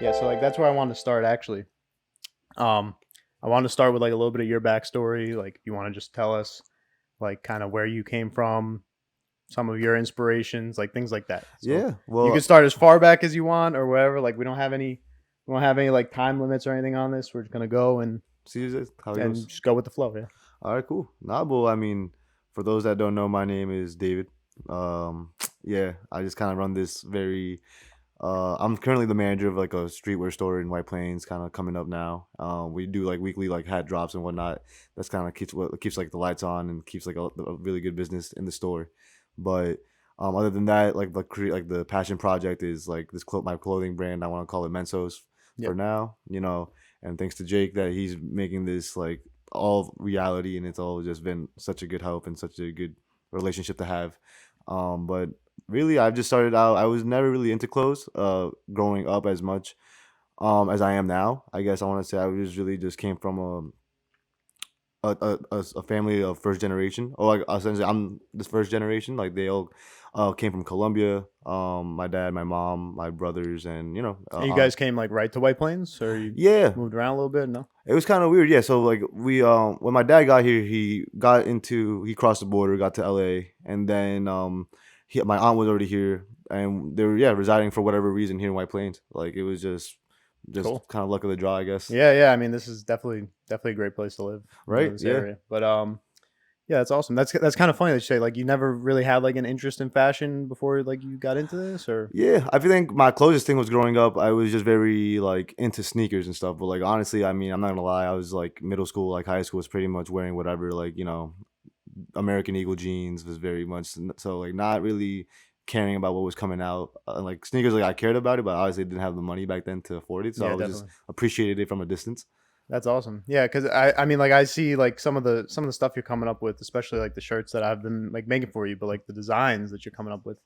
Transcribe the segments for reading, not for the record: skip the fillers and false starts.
Yeah, so like that's where I wanted to start actually. Um, I wanted to start with like a little bit of your backstory. Like, you want to just tell us like kind of where you came from, some of your inspirations, like things like that. So Yeah. you can Well, start as far back as you want or whatever. Like, we don't have any like time limits or anything on this. We're just gonna go see how it and goes. just go with the flow. Yeah. All right, cool. Nah, well, I mean, for those that don't know, my name is David. Um, yeah, I just kind of run this very. I'm currently the manager of like a streetwear store in White Plains, kind of coming up now. We do like weekly like hat drops and whatnot. That's kind of keeps like the lights on and keeps like a really good business in the store. But other than that, like like the passion project is like my clothing brand. I want to call it Mensoz for Yep. now, And thanks to Jake that he's making this like all reality, and it's all just been such a good help and such a good relationship to have. But really, I've just started out. I was never really into clothes growing up as much as I am now. I guess I want to say I was really just came from a family of first generation. Or like essentially, I'm this first generation. Like they all came from Colombia. My dad, my mom, my brothers, and And you aunt. guys came like right to White Plains, or you Yeah, moved around a little bit? No. it was kind of weird. Yeah, so like we when my dad got here, he crossed the border, got to LA, and then my aunt was already here, and they were residing for whatever reason here in White Plains. Like it was just Cool. kind of luck of the draw, I guess. Yeah, yeah. I mean, this is definitely a great place to live. Right? This Yeah. area, but yeah, that's awesome. That's kind of funny that you say like you never really had like an interest in fashion before like you got into this, or Yeah, I think my closest thing was growing up. I was just very like into sneakers and stuff. But like honestly, I mean, I'm not gonna lie. I was like middle school, like high school was pretty much wearing whatever, like American Eagle jeans was very much so like not really caring about what was coming out. Like sneakers, like I cared about it, but obviously didn't have the money back then to afford it. So I yeah, was just definitely. appreciated it from a distance. That's awesome. Yeah, because I mean like I see like some of the stuff you're coming up with, especially like the shirts that I've been like making for you, but like the designs that you're coming up with,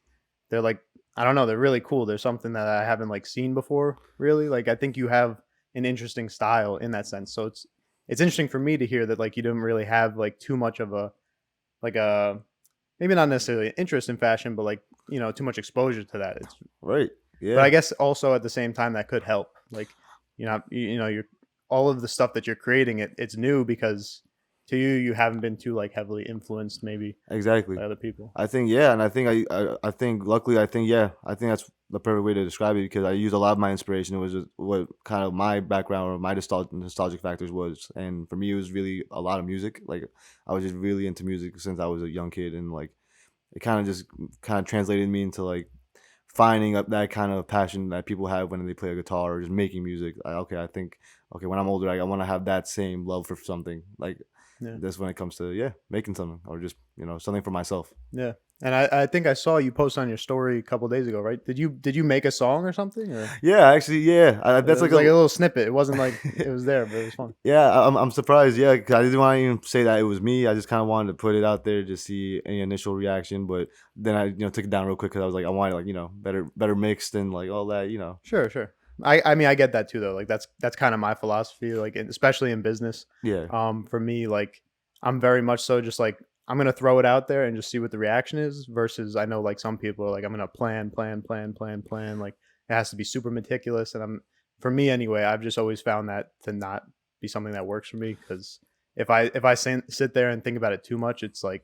they're like I don't know, they're really cool. There's something that I haven't like seen before. Really, like I think you have an interesting style in that sense. So it's interesting for me to hear that like you didn't really have like too much of a like a maybe not necessarily an interest in fashion, but like too much exposure to that. It's Right? but Yeah. I guess also at the same time that could help. Like you're all of the stuff that you're creating it's new because to you you haven't been too like heavily influenced maybe Exactly. by other people. I think yeah, and I think I think luckily I think that's the perfect way to describe it because I use a lot of my inspiration. It was just what kind of my background or my nostalgic factors was, and for me it was really a lot of music. Like I was just really into music since I was a young kid, and like it kind of translated me into like finding up that kind of passion that people have when they play a guitar or just making music. I think okay when I'm older, I want to have that same love for something like Yeah. this when it comes to making something or just something for myself. Yeah. And I think I saw you post on your story a couple days ago, right? Did you make a song or something, or Yeah, actually, yeah, it that's like was like a little snippet? It wasn't like it was there, but it was fun. yeah, I'm surprised. Yeah, 'cause I didn't want to even say that it was me. I just kind of wanted to put it out there to see any initial reaction, but then I took it down real quick because I was like I wanted like better mixed and like all that. Sure, sure. I mean I get that too though. Like that's kind of my philosophy, like especially in business. Yeah, For me, like I'm very much so just like I'm gonna throw it out there and just see what the reaction is. Versus I know like some people are like I'm gonna plan. Like it has to be super meticulous, and for me anyway, I've just always found that to not be something that works for me because if I sit there and think about it too much, it's like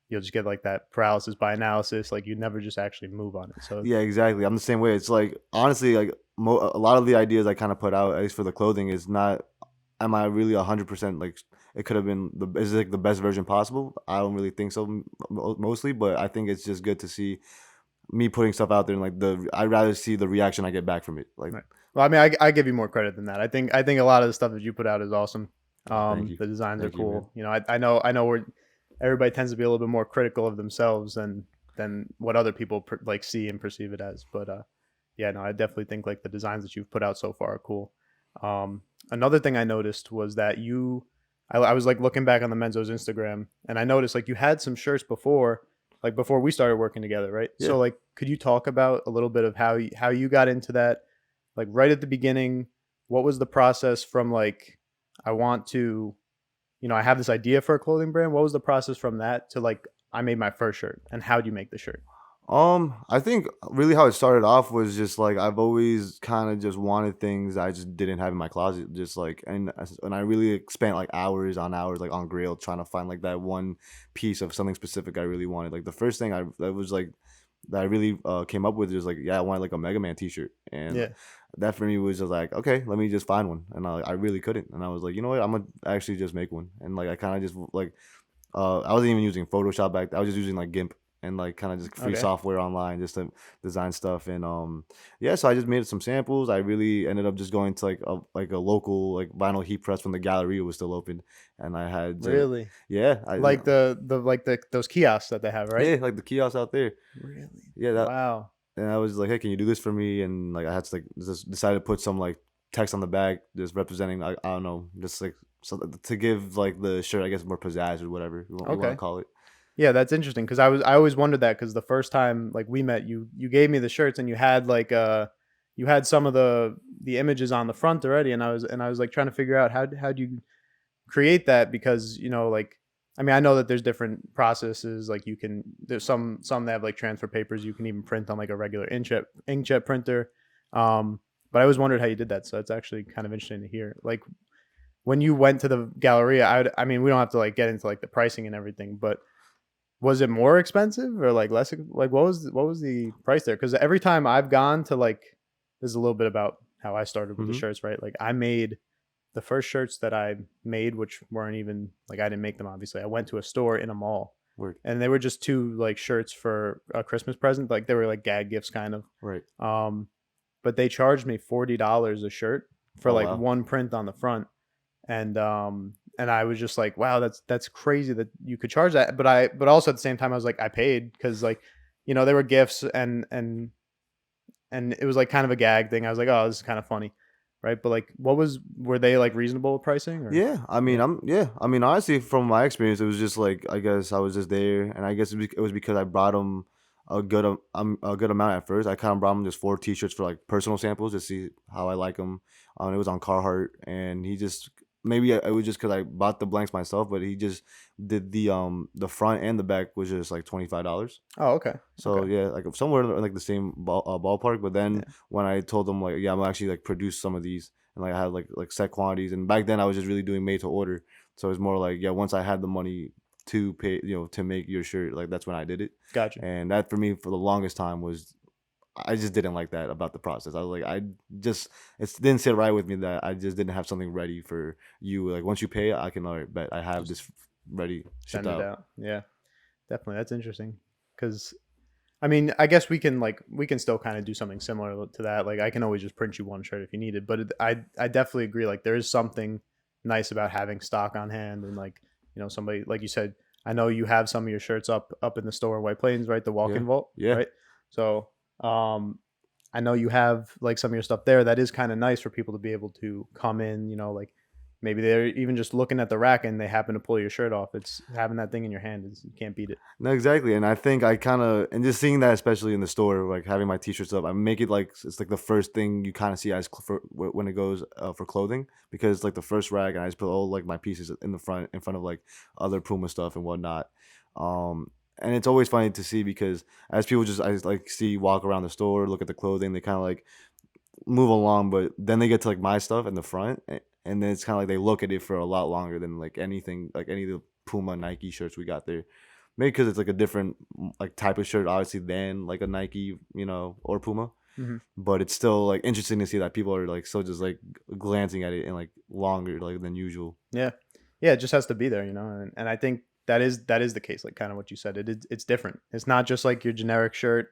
you'll just get like that paralysis by analysis. Like you never just actually move on it. So yeah, exactly. I'm the same way. It's like honestly, like a lot of the ideas I kind of put out, at least for the clothing, is not. Am I really 100% like it could have been is it like the best version possible? I don't really think so mostly, but I think it's just good to see me putting stuff out there and like I'd rather see the reaction I get back from it. Like, right. Well, I mean, I give you more credit than that. I think a lot of the stuff that you put out is awesome. oh, The designs are thank you, man. cool. I know where everybody tends to be a little bit more critical of themselves than what other people like see and perceive it as. But yeah, no, I definitely think like the designs that you've put out so far are cool. Another thing I noticed was that I was like looking back on the Menzo's Instagram, and I noticed like you had some shirts before, like before we started working together, right? Yeah. So like, could you talk about a little bit of how you got into that? Like right at the beginning, what was the process from like I want to, I have this idea for a clothing brand. What was the process from that to like I made my first shirt, and how do you make the shirt? I think really how it started off was just like I've always kind of just wanted things I just didn't have in my closet, just like and I really spent like hours on hours like on Grail trying to find like that one piece of something specific I really wanted. Like the first thing I that was like that I really came up with was like yeah I wanted like a Mega Man T-shirt, and Yeah. that for me was just like okay let me just find one, and I really couldn't, and I was like you know what I'm gonna actually just make one, and like I kind of just like I wasn't even using Photoshop back. I was just using like GIMP and like kind of just free Okay. software online just to design stuff. And yeah, so I just made some samples. I really ended up just going to like a local like vinyl heat press when the Galleria was still open, and I had just Really? yeah, I Like the those kiosks that they have, right? yeah like the kiosk out there. Really? Yeah, that Wow. and I was like, hey, can you do this for me? And like I had to like just decided to put some like text on the back, just representing I don't know, just like so to give like the shirt I guess more pizzazz or whatever you want to Okay. call it. Yeah, that's interesting because I always wondered that because the first time like we met, you gave me the shirts and you had like you had some of the images on the front already, and I was like trying to figure out how do you create that because like I mean I know that there's different processes like you can there's some that have like transfer papers you can even print on like a regular inkjet printer, um, but I always wondered how you did that, so it's actually kind of interesting to hear like when you went to the Galleria. I mean we don't have to like get into like the pricing and everything, but was it more expensive or like less? Like what was the price there? Because every time I've gone to like, this is a little bit about how I started with the Hmm. shirts, right? Like I made the first shirts that I made, which weren't even like I didn't make them. Obviously, I went to a store in a mall, Word. and they were just two like shirts for a Christmas present. Like they were like gag gifts, kind of. Right. Um, but they charged me $40 a shirt for Oh like wow. one print on the front, and I was just like, wow, that's crazy that you could charge that. But also at the same time I was like, I paid because like they were gifts, and it was like kind of a gag thing. I was like, oh, this is kind of funny, right? But like, were they like reasonable pricing or Yeah, I mean, yeah? I mean, honestly, from my experience, it was just like I guess I was just there, and I guess it was because I brought him a good amount at first. I kind of brought him just 4 T-shirts for like personal samples to see how I like them. It was on Carhartt, and he just maybe it was just because I bought the blanks myself, but he just did the front and the back was just like $25. Oh, okay, So okay, yeah, like somewhere in like the same ballpark. But then yeah, when I told them like, yeah, I'm actually like produce some of these, and like I had like set quantities, and back then I was just really doing made to order. So it's more like yeah, once I had the money to pay, to make your shirt, like that's when I did it. gotcha. And that for me for the longest time was I just didn't like that about the process. I was like I just it didn't sit right with me that I just didn't have something ready for you. Like once you pay, I can all right, bet I have Just this ready shipped send it out. out. Yeah, definitely. That's interesting because I mean, I guess we can still kind of do something similar to that. Like I can always just print you one shirt if you need it, but I definitely agree. Like there is something nice about having stock on hand and like somebody like you said. I know you have some of your shirts up in the store in White Plains, right? The Yeah, walk-in vault, yeah. right? So I know you have like some of your stuff there. That is kind of nice for people to be able to come in. Like maybe they're even just looking at the rack and they happen to pull your shirt off. It's having that thing in your hand is you can't beat it. No, exactly. And I think I kind of, and just seeing that, especially in the store, like having my t-shirts up, I make it like it's like the first thing you kind of see as when it goes for clothing, because it's like the first rack, and I just put all like my pieces in the front, in front of like other Puma stuff and whatnot. Um, and it's always funny to see because as people just I just, like see walk around the store, look at the clothing, they kind of like move along, but then they get to like my stuff in the front, and then it's kind of like they look at it for a lot longer than like anything, like any of the Puma Nike shirts we got there. Maybe because it's like a different like type of shirt, obviously, than like a Nike, or Puma. Hmm. But it's still like interesting to see that people are like so just like glancing at it and like longer like than usual. Yeah. Yeah, it just has to be there, and I think that is the case, like kind of what you said. It's different. It's not just like your generic shirt,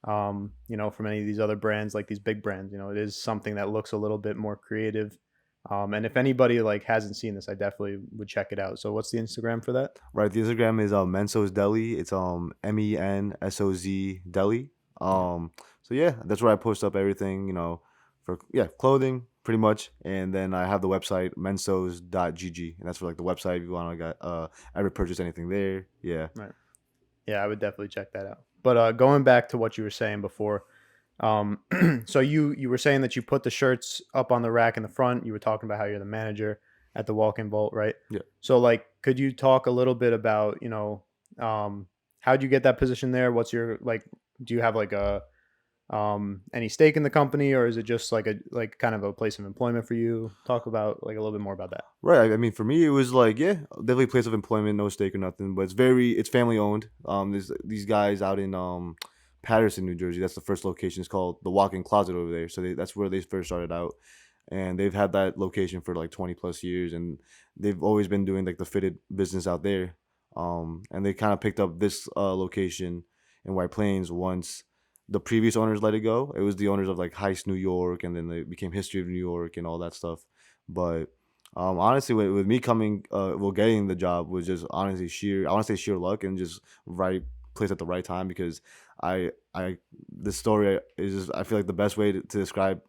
from any of these other brands, like these big brands. It is something that looks a little bit more creative. And if anybody like hasn't seen this, I definitely would check it out. So what's the Instagram for that? Right. The Instagram is Mensoz Deli. It's Mensoz Deli. Yeah. So yeah, that's where I post up everything, for yeah, clothing pretty much. And then I have the website mensoz.gg, and that's for like the website if you want to get ever purchase anything there. Yeah. Right. Yeah, I would definitely check that out. But going back to what you were saying before, so you were saying that you put the shirts up on the rack in the front. You were talking about how you're the manager at the walk-in vault, right? Yeah. So like, could you talk a little bit about how'd you get that position there? What's your like? do you have like a any stake in the company, or is it just like a like kind of a place of employment for you? Talk about like a little bit more about that. Right. I mean, for me, it was like, yeah, definitely place of employment, no stake or nothing, but it's family owned. There's these guys out in Patterson, New Jersey. That's the first location. It's called the Walk-in Closet over there. So that's where they first started out, and they've had that location for like 20 plus years, and they've always been doing like the fitted business out there. And they kind of picked up this location in White Plains once the previous owners let it go. It was the owners of like Heist New York, and then they became History of New York and all that stuff. But honestly, with me coming, getting the job was just honestly sheer, I want to say sheer luck and just right place at the right time because this story is just, I feel like the best way to describe,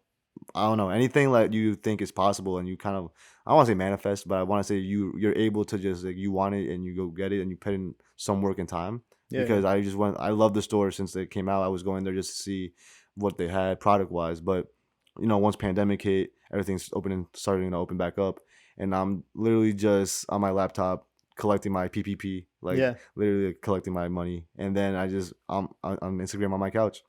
I don't know, anything that you think is possible and you kind of, I don't want to say manifest, but I want to say you're able to just like you want it and you go get it and you put in some work and time Yeah, yeah, because I love the store since it came out. I was going there just to see what they had product wise, but once pandemic hit, everything's starting to open back up, and I'm literally just on my laptop collecting my PPP, like yeah. literally collecting my money, and then I'm on Instagram on my couch,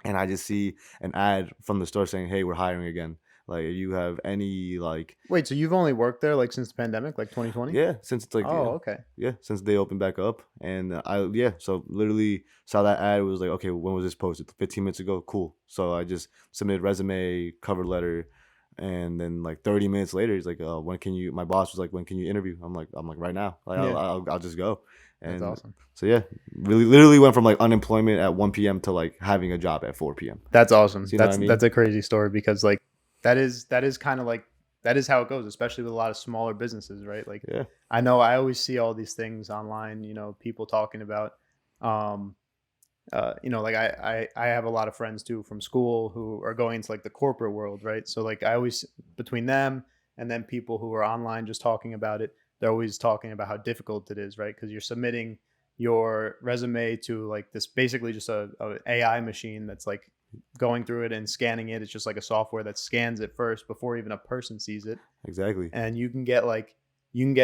and I just see an ad from the store saying, "Hey, we're hiring again. Like, if you have any like, Wait, so you've only worked there like since the pandemic, like 2020? yeah, since it's like Oh, okay. yeah, since they opened back up, and so literally saw that ad. Was like, okay, when was this posted? 15 minutes ago. Cool. So I just submitted resume, cover letter, and then like 30 minutes later, he's like, when can you? My boss was like, when can you interview? I'm like, right now. Like, Yeah, I'll just go. that's And awesome. so yeah, really literally went from like unemployment at 1 p.m. to like having a job at 4 p.m. That's awesome. So you know what I That's mean? a crazy story because like that is kind of like that is how it goes, especially with a lot of smaller businesses, right? Like Yeah. I know I always see all these things online, people talking about um like I have a lot of friends too from school who are going into like the corporate world, right? So like I always between them and then people who are online just talking about it, they're always talking about how difficult it is, right? Because you're submitting your resume to like this basically just a AI machine that's like going through it and scanning it. It's just like a software that scans it first before even a person sees it, Exactly. and you can get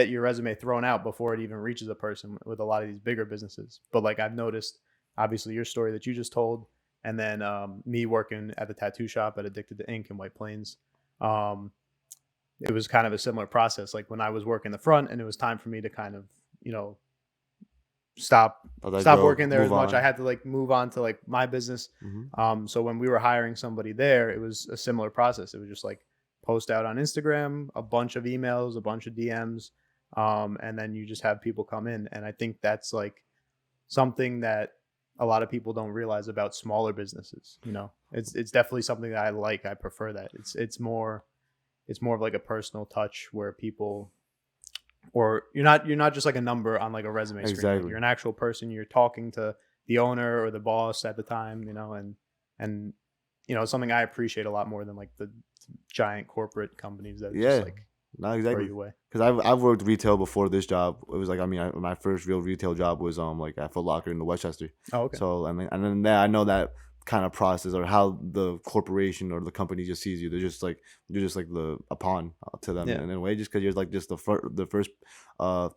your resume thrown out before it even reaches a person with a lot of these bigger businesses. But like I've noticed, obviously your story that you just told, and then me working at the tattoo shop at Addicted to Ink in White Plains, um, it was kind of a similar process. Like when I was working the front, and it was time for me to kind of you know stop I'll let stop go, working there as move much. I on. had to like move on to like my business. Hmm. So when we were hiring somebody there, it was a similar process. It was just like post out on Instagram, a bunch of emails, a bunch of DMs, and then you just have people come in. And I think that's like something that a lot of people don't realize about smaller businesses. It's definitely something that I like. I prefer that. It's more of like a personal touch where people or you're not just like a number on like a resume screen. Like Exactly. you're an actual person. You're talking to the owner or the boss at the time, and it's something I appreciate a lot more than like the giant corporate companies that just Yeah. like Not throw exactly. you away. Because I've worked retail before this job. It was like, I mean, my first real retail job was like at Foot Locker in the Westchester. Oh, okay. So I mean, and then I know that kind of process or how the corporation or the company just sees you. They're just like a pawn to them Yeah. in a way, just because you're like just the first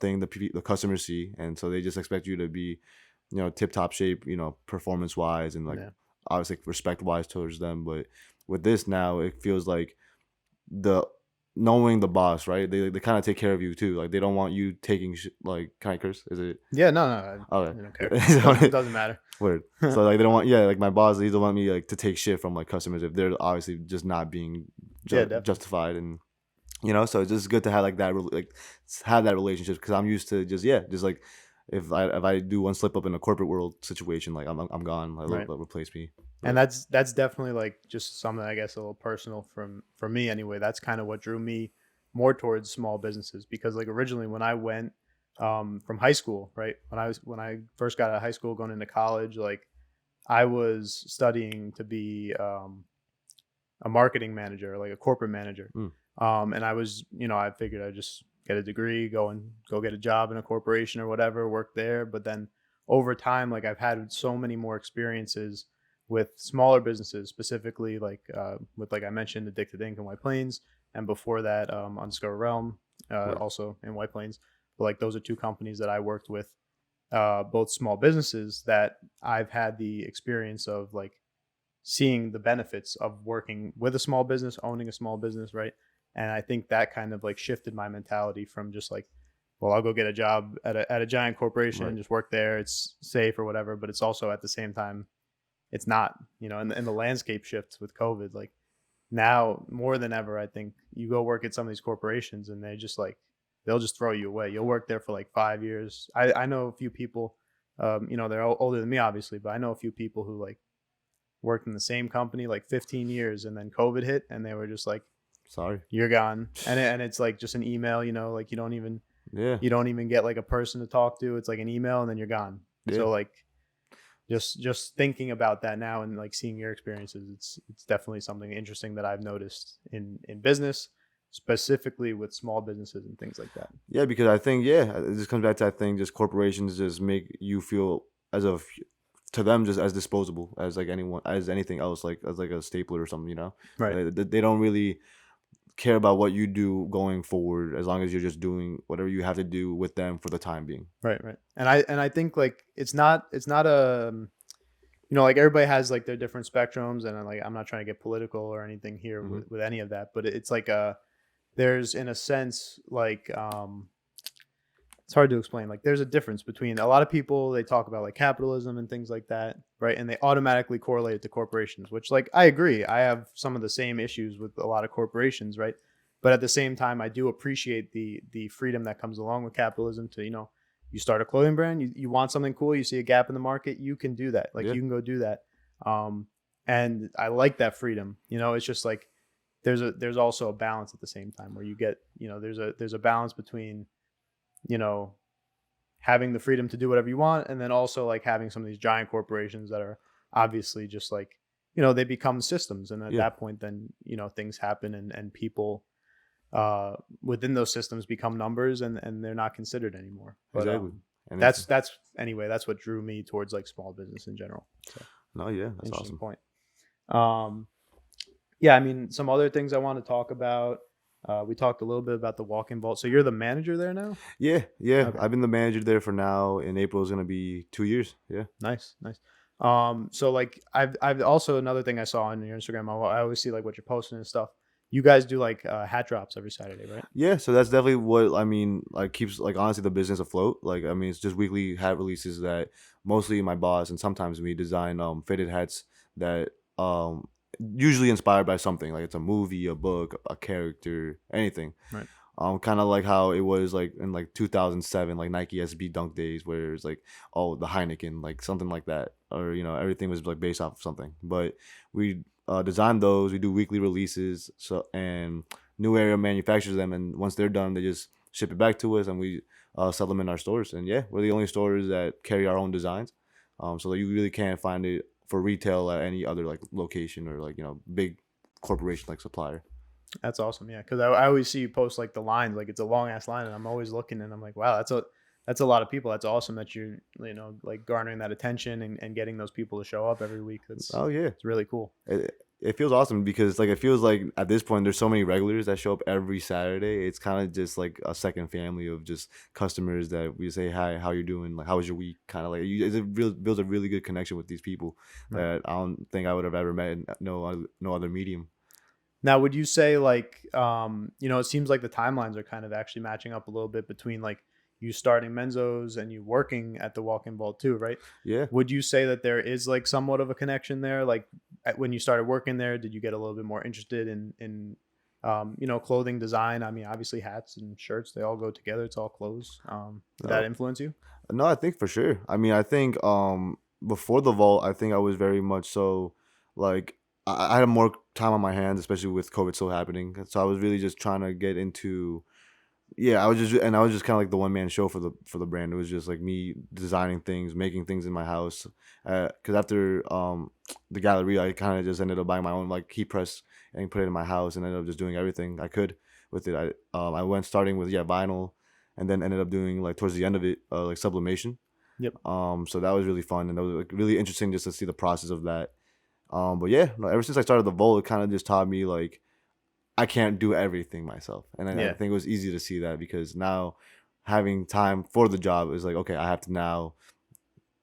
thing the customers see, and so they just expect you to be, tip top shape, performance wise and like Yeah. obviously respect wise towards them. But with this now, it feels like the knowing the boss, right? They kind of take care of you too. Like they don't want you taking like, can I curse? Is it Yeah. No. No. okay? I don't care. Doesn't matter. Word. So like they don't want, yeah, like my boss, he don't want me like to take shit from like customers if they're obviously just not being Yeah. Definitely. justified, and so it's just good to have like that like have that relationship because I'm used to just like if I do one slip up in a corporate world situation, like I'm gone. Like Right. they'll replace me. And But that's definitely like just something I guess a little personal for me anyway. That's kind of what drew me more towards small businesses because like originally when I went from high school, right? When I first got out of high school going into college, like I was studying to be a marketing manager, like a corporate manager. mm, And I figured I'd just get a degree, go get a job in a corporation or whatever, work there. But then over time, like I've had so many more experiences with smaller businesses, specifically like with like I mentioned, Addicted Ink in White Plains, and before that, Undiscovered Realm, word. also in White Plains. But like those are two companies that I worked with both small businesses that I've had the experience of like seeing the benefits of working with a small business, owning a small business, right? And I think that kind of like shifted my mentality from just like, well, I'll go get a job at a giant corporation Right. and just work there. It's safe or whatever, but it's also at the same time, it's not, and the landscape shifts with COVID. Like now more than ever, I think you go work at some of these corporations and they just like, they'll just throw you away. You'll work there for like 5 years. I know a few people, they're older than me, obviously, but I know a few people who like worked in the same company like 15 years and then COVID hit and they were just like, Sorry. you're gone. And it's like just an email, like Yeah. you don't even get like a person to talk to. It's like an email and then you're gone. Yeah. So like just thinking about that now and like seeing your experiences, it's definitely something interesting that I've noticed in business, specifically with small businesses and things like that. Yeah, because I think yeah, it just comes back to I think just corporations just make you feel as of to them just as disposable as like anyone as anything else like as like a stapler or something, you know. Right. They don't really care about what you do going forward as long as you're just doing whatever you have to do with them for the time being. Right. Right. And I think like it's not a like everybody has like their different spectrums and like I'm not trying to get political or anything here Hmm. with any of that, but it's like there's in a sense like it's hard to explain. Like there's a difference between a lot of people, they talk about like capitalism and things like that, right? And they automatically correlate it to corporations, which like I agree. I have some of the same issues with a lot of corporations, right? But at the same time, I do appreciate the freedom that comes along with capitalism to, you start a clothing brand, you want something cool, you see a gap in the market, you can do that. Like Yeah, you can go do that. Um and I like that freedom. It's just like there's also a balance at the same time where you get, there's a balance between you know, having the freedom to do whatever you want, and then also like having some of these giant corporations that are obviously just like, they become systems, and at yeah, that point, then things happen, and people within those systems become numbers, and they're not considered anymore. But exactly. And it's that's anyway, that's what drew me towards like small business in general. So no, yeah, that's interesting awesome. point. Um, yeah, I mean, some other things I want to talk about. We talked a little bit about the walk-in vault. So you're the manager there now? Yeah, yeah. Okay. I've been the manager there for now. In April is gonna be 2 years. Yeah. Nice, nice. So like I've also another thing I saw on your Instagram. I always see like what you're posting and stuff. You guys do like hat drops every Saturday, right? Yeah, so that's definitely what I mean. Like keeps like honestly the business afloat. Like I mean, it's just weekly hat releases that mostly my boss and sometimes we design fitted hats that usually inspired by something like it's a movie, a book, a character, anything. Right. Kind of like how it was like in like 2007, like Nike SB Dunk days, where it's like oh the Heineken, like something like that, or everything was like based off of something. But we design those. We do weekly releases, so and new area manufactures them, and once they're done, they just ship it back to us, and we sell them in our stores. And yeah, we're the only stores that carry our own designs, so that you really can't find it for retail at any other like location or like big corporation like supplier. That's awesome. Yeah, because I always see you post like the lines, like it's a long ass line, and I'm always looking, and I'm like, wow, that's a lot of people. That's awesome that you're like garnering that attention and getting those people to show up every week. That's Oh yeah, it's really cool. it feels awesome because like it feels like at this point there's so many regulars that show up every Saturday. It's kind of just like a second family of just customers that we say hi, how you doing, like how was your week, kind of like it builds a really good connection with these people Right. that I don't think I would have ever met in no other medium. Now, would you say like it seems like the timelines are kind of actually matching up a little bit between like you starting Menzo's and you working at the Walk-in Vault too, right? Yeah. Would you say that there is like somewhat of a connection there? Like when you started working there, did you get a little bit more interested in clothing design? I mean, obviously hats and shirts, they all go together. It's all clothes. Did that No, influence you? no, I think for sure. I mean, I think before the vault, I think I was very much so like I had more time on my hands, especially with COVID still happening. So I was really just trying to get into yeah, I was just kind of like the one man show for the brand. It was just like me designing things, making things in my house. Because after the gallery, I kind of just ended up buying my own like heat press and put it in my house, and ended up just doing everything I could with it. I went starting with vinyl, and then ended up doing like towards the end of it like sublimation. Yep. So that was really fun, and that was like really interesting just to see the process of that. But yeah, no, ever since I started the Volt, it kind of just taught me like I can't do everything myself, and I Yeah. think it was easy to see that because now having time for the job is like, okay, I have to now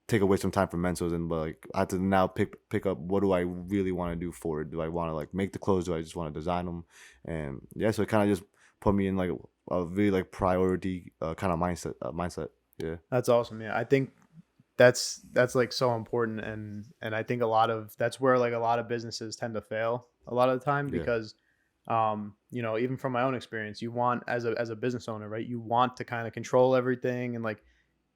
take away some time from Mensoz, and but like I have to now pick up what do I really want to do for it. Do I want to like make the clothes? Do I just want to design them? And yeah, so it kind of just put me in like a really like priority kind of mindset. Yeah, That's awesome. Yeah, I think that's like so important, and I think a lot of that's where like a lot of businesses tend to fail a lot of the time yeah, because even from my own experience, you want as a business owner, right? You want to kind of control everything and like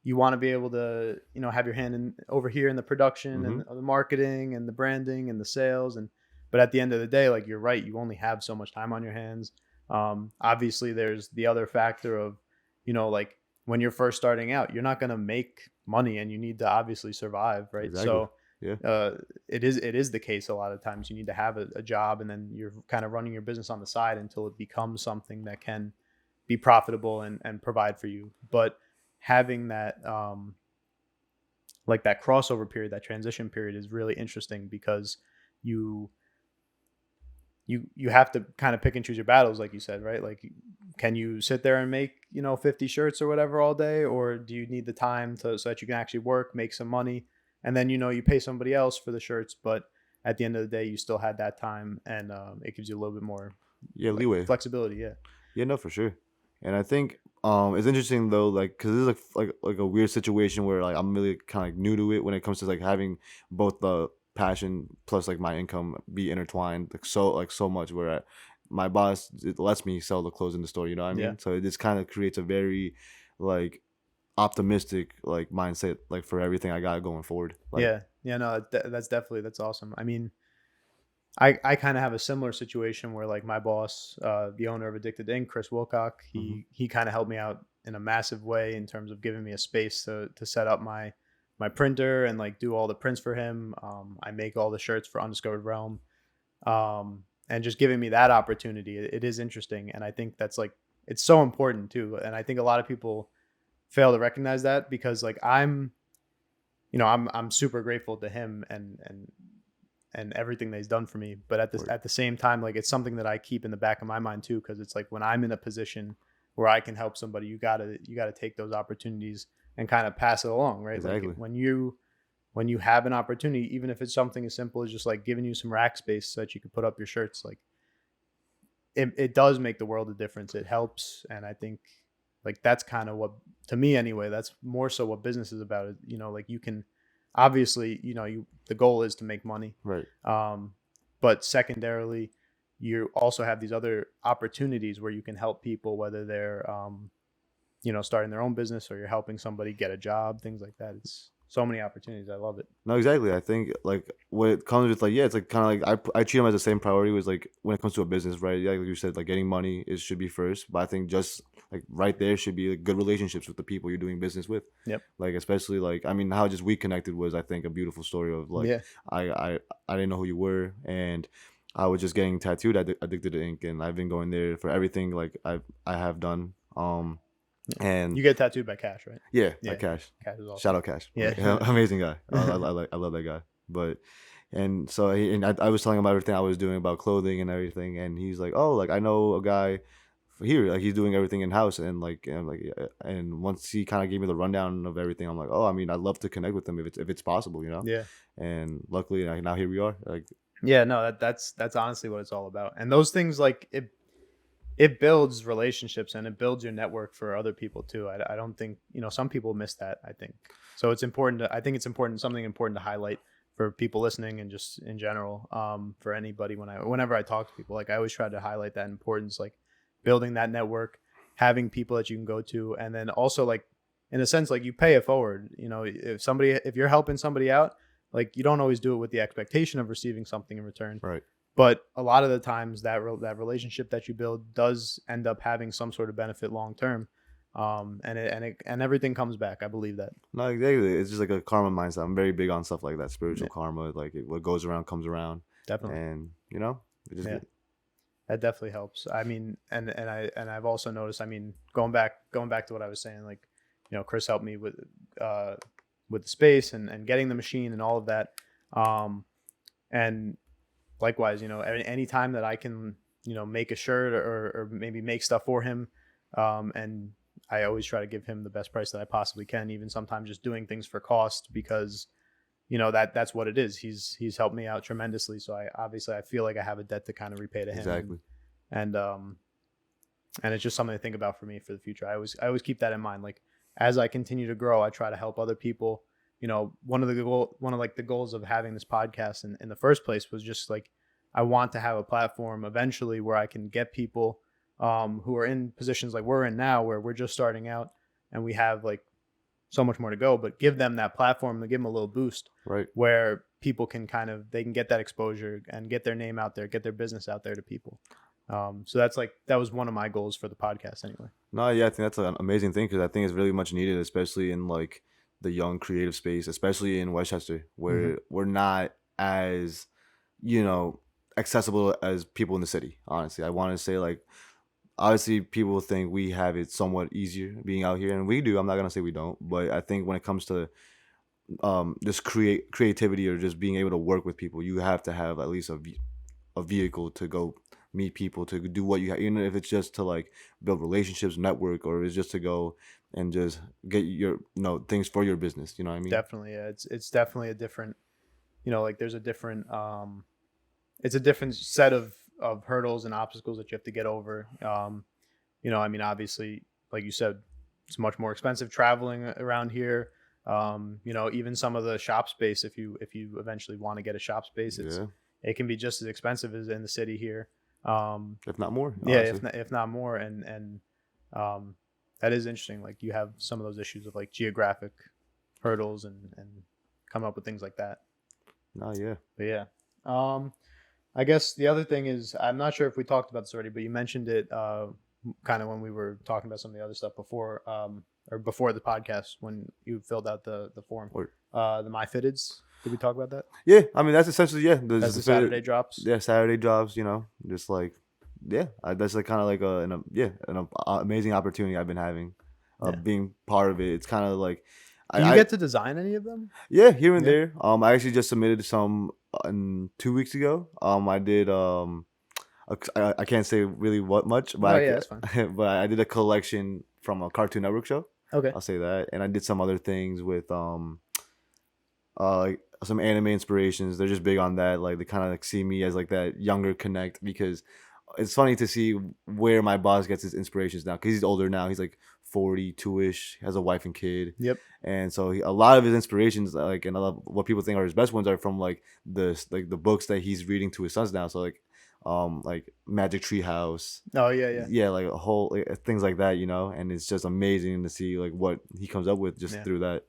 you want to be able to, have your hand in over here in the production mm-hmm. and the marketing and the branding and the sales but at the end of the day, like you're right, you only have so much time on your hands. Obviously there's the other factor of, like when you're first starting out, you're not going to make money and you need to obviously survive, right? Exactly. So Yeah, it is the case a lot of times you need to have a job and then you're kind of running your business on the side until it becomes something that can be profitable and provide for you. But having that like that crossover period, that transition period is really interesting because you you have to kind of pick and choose your battles, like you said, right? Like, can you sit there and make 50 shirts or whatever all day, or do you need the time so that you can actually work, make some money, and then you pay somebody else for the shirts, but at the end of the day, you still had that time, and it gives you a little bit more yeah, like leeway. flexibility. Yeah, Yeah, no, for sure. And I think it's interesting though, like because this is like a weird situation where like I'm really kind of like new to it when it comes to like having both the passion plus like my income be intertwined like so much where my boss it lets me sell the clothes in the store. You know what I yeah, mean? So it just kind of creates a very like optimistic like mindset like for everything I got going forward. Like, yeah, yeah. No, that's awesome. I mean, I kind of have a similar situation where like my boss, the owner of Addicted Inc., Chris Wilcock, hmm, he kind of helped me out in a massive way in terms of giving me a space to set up my printer and like do all the prints for him. I make all the shirts for Undiscovered Realm, and just giving me that opportunity. It is interesting, and I think that's like it's so important too. And I think a lot of people fail to recognize that because like I'm super grateful to him and everything that he's done for me. But word. at the same time, like it's something that I keep in the back of my mind too, because it's like when I'm in a position where I can help somebody, you gotta take those opportunities and kind of pass it along, right? Like Exactly. when you have an opportunity, even if it's something as simple as just like giving you some rack space so that you can put up your shirts, like it does make the world a difference. It helps, and I think like that's kind of what to me anyway. That's more so what business is about. Like you can obviously the goal is to make money, Right. um, but secondarily, you also have these other opportunities where you can help people, whether they're starting their own business or you're helping somebody get a job, things like that. It's so many opportunities. I love it. No, exactly. I think like what it comes with, like, yeah, it's like kind of like I treat them as the same priority was like when it comes to a business, right? Yeah, like you said, like getting money is should be first, but I think just like right there should be like good relationships with the people you're doing business with, Yep. like especially like I mean how just we connected was I think a beautiful story of like Yeah. I I I didn't know who you were and I was just getting tattooed addicted to ink and I've been going there for everything like I have done and You get tattooed by Cash, right? yeah, like Yeah. Cash. Cash is awesome. Shout out Cash. Yeah. Amazing guy. I love that guy. But and so I was telling him about everything I was doing about clothing and everything, and he's like, "Oh, like I know a guy here, like he's doing everything in house." And yeah. And once he kind of gave me the rundown of everything, I'm like, "Oh, I mean, I'd love to connect with him if it's possible, you know." Yeah. And luckily, like, now here we are. Like, Yeah, no, that's honestly what it's all about. And those things like it builds relationships and it builds your network for other people too. I don't think, some people miss that, I think. So it's important I think it's important, something important to highlight for people listening and just in general, for anybody whenever I talk to people, like I always try to highlight that importance, like building that network, having people that you can go to, and then also like in a sense, like you pay it forward. If you're helping somebody out, like you don't always do it with the expectation of receiving something in return, right. but a lot of the times that relationship that you build does end up having some sort of benefit long term, and everything comes back. I believe that. No, exactly. It's just like a karma mindset. I'm very big on stuff like that, spiritual Yeah, karma. Like what goes around comes around, definitely. and it just Yeah, that definitely helps. I mean, and I've also noticed. I mean, going back to what I was saying, like, Chris helped me uh with the space and getting the machine and all of that, and likewise, any time that I can, make a shirt or maybe make stuff for him, and I always try to give him the best price that I possibly can, even sometimes just doing things for cost, because that's what it is. He's helped me out tremendously, so I feel like I have a debt to kind of repay to him, Exactly. and and it's just something to think about for me for the future. I always keep that in mind. Like as I continue to grow, I try to help other people. One of like the goals of having this podcast in the first place was just like I want to have a platform eventually where I can get people who are in positions like we're in now, where we're just starting out and we have like so much more to go, but give them that platform to give them a little boost Right. where people can they can get that exposure and get their name out there, get their business out there to people. So that was one of my goals for the podcast anyway. No, yeah, I think that's an amazing thing because I think it's really much needed, especially in like the young creative space, especially in Westchester, Mm-hmm. where we're not as, you know, accessible as people in the city. Honestly, I want to say like obviously people think we have it somewhat easier being out here, and we do. I'm not gonna say we don't, but I think when it comes to just creativity or just being able to work with people, you have to have at least a vehicle to go meet people, to do what you have, even if it's just to like build relationships, network, or it's just to go and just get your things for your business. You know what I mean? Definitely, yeah. It's definitely a different, like there's a different, it's a different set of hurdles and obstacles that you have to get over. I mean, obviously, like you said, it's much more expensive traveling around here. Even some of the shop space, if you eventually want to get a shop space, Yeah, it can be just as expensive as in the city here. if not more, Yeah, honestly. if not more, and um, that is interesting. Like you have some of those issues of like geographic hurdles and coming up with things like that. No, yeah. But yeah, um, I guess the other thing is I'm not sure if we talked about this already, but you mentioned it kind of when we were talking about some of the other stuff before, or before the podcast when you filled out the form. Or The My Fitteds. Did we talk about that? yeah, I mean that's essentially That's There's the Saturday drops. yeah, Saturday jobs. Just like yeah, that's like kind of like an amazing opportunity I've been having, Yeah. being part of it. It's kind of like Do you I get to design any of them? yeah, here and Yeah. there. I actually just submitted some 2 weeks ago. I did I can't say really what much, but Oh yeah, that's fine. but I did a collection from a Cartoon Network show. Okay. I'll say that, and I did some other things with like some anime inspirations. They're just big on that. Like they kind of like see me as like that younger connect because it's funny to see where my boss gets his inspirations now because he's older now. He's like 42ish, has a wife and kid, Yep. and so a lot of his inspirations, like and a lot of what people think are his best ones, are from the books that he's reading to his sons now. So like Magic Tree House, Oh yeah, yeah, yeah, like a whole things like that, and it's just amazing to see like what he comes up with just yeah. through that.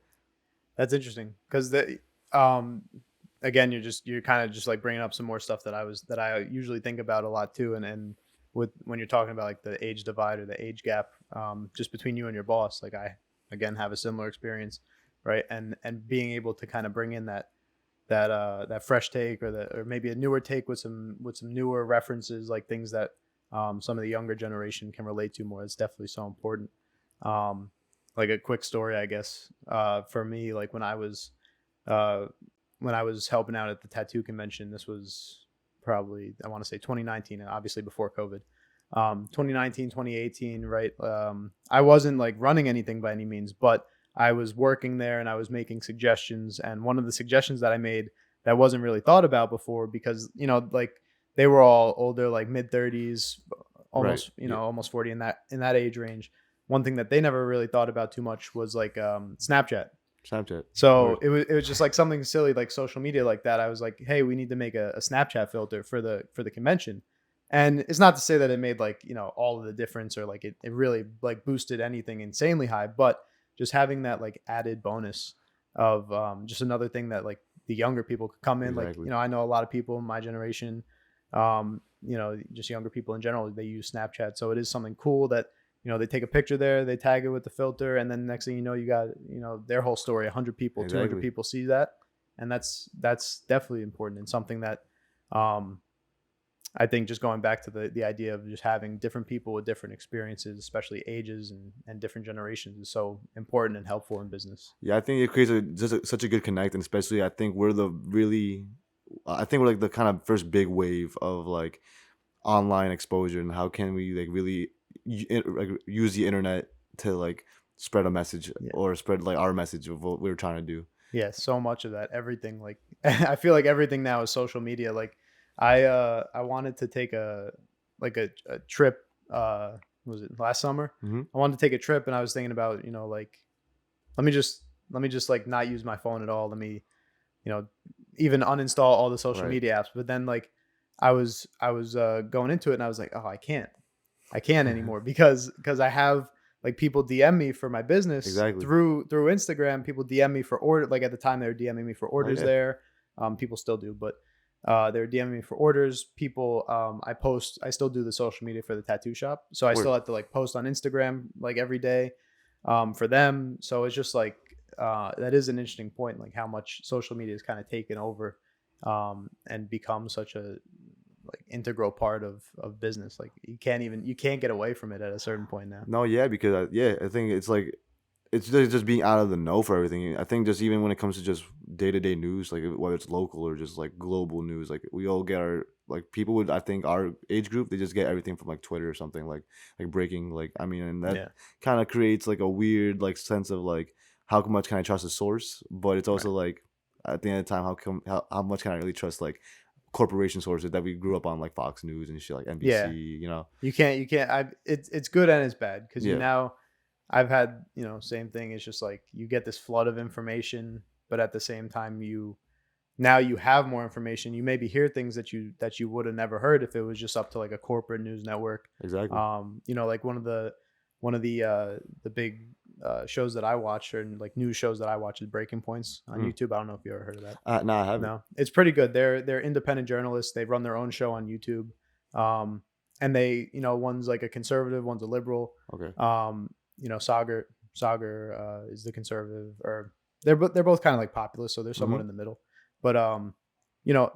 That's interesting because um, again, you're kind of just like bringing up some more stuff that I usually think about a lot too, and with when you're talking about like the age divide or the age gap, just between you and your boss, like I again have a similar experience, right? And being able to kind of bring in that fresh take or maybe a newer take with some newer references, like things that some of the younger generation can relate to more. It's definitely so important. Um, like a quick story, I guess, for me, like uh, when I was helping out at the tattoo convention. This was probably, I want to say 2019, obviously before COVID. 2019, 2018, right? I wasn't like running anything by any means, but I was working there and I was making suggestions. And one of the suggestions that I made that wasn't really thought about before, because like they were all older, like mid 30s, Right. almost Yeah. almost 40 in that age range. One thing that they never really thought about too much was like Snapchat. Snapchat. So Word. it was just like something silly like social media like that. I was like, hey, we need to make a Snapchat filter for the convention. And it's not to say that it made like, all of the difference or like it really like boosted anything insanely high, but just having that like added bonus of just another thing that like the younger people could come in. Like, Exactly. I know a lot of people in my generation, just younger people in general, they use Snapchat. So it is something cool that they take a picture there, they tag it with the filter, and then next thing you know, you got their whole story. 100 people, 200 Exactly. people see that, and that's definitely important and something that um, I think just going back to the idea of just having different people with different experiences, especially ages and different generations, is so important and helpful in business. Yeah, I think it creates such a good connect, and especially I think we're like the kind of first big wave of like online exposure, and how can we like really like use the internet to like spread a message Yeah. or spread like our message of what we were trying to do. Yeah, so much of that, everything like I feel like everything now is social media. Like I wanted to take a trip what was it last summer? Hmm. I wanted to take a trip and I was thinking about, like let me just like not use my phone at all. Let me, you know, even uninstall all the social Right. media apps. But then like I was going into it and I was like, "Oh, I can't anymore because I have like people DM me for my business Exactly. through Instagram. People DM me for order. Like at the time, they were DMing me for Oh orders yeah. there. People still do, but they were DMing me for orders. People, I post. I still do the social media for the tattoo shop, so I Word. still have to like post on Instagram like every day for them. So it's just like that is an interesting point, like how much social media is kind of taken over and become such a like integral part of business. Like you can't get away from it at a certain point now. No, yeah, because I think it's like it's just being out of the know for everything. I think just even when it comes to just day to day news, like whether it's local or just like global news, like we all get our like people would I think our age group they just get everything from like Twitter or something like breaking like I mean and that Yeah. kind of creates like a weird like sense of like how much can I trust a source, but it's also Right. like at the end of the time how much can I really trust like corporation sources that we grew up on like Fox News and shit like NBC, Yeah. you know? You can't it's good and it's bad because Yeah, I've had, same thing. It's just like you get this flood of information, but at the same time now you have more information. You maybe hear things that you would have never heard if it was just up to like a corporate news network. exactly. Like one of the big shows that I watch or like news shows that I watch is Breaking Points on Mm. YouTube. I don't know if you ever heard of that. Nah, I haven't. No, it's pretty good. They're independent journalists. They run their own show on YouTube, um, and they one's like a conservative, one's a liberal. Okay. Sagar is the conservative, or they're both kind of like populist, so they're somewhat Mhm. in the middle. But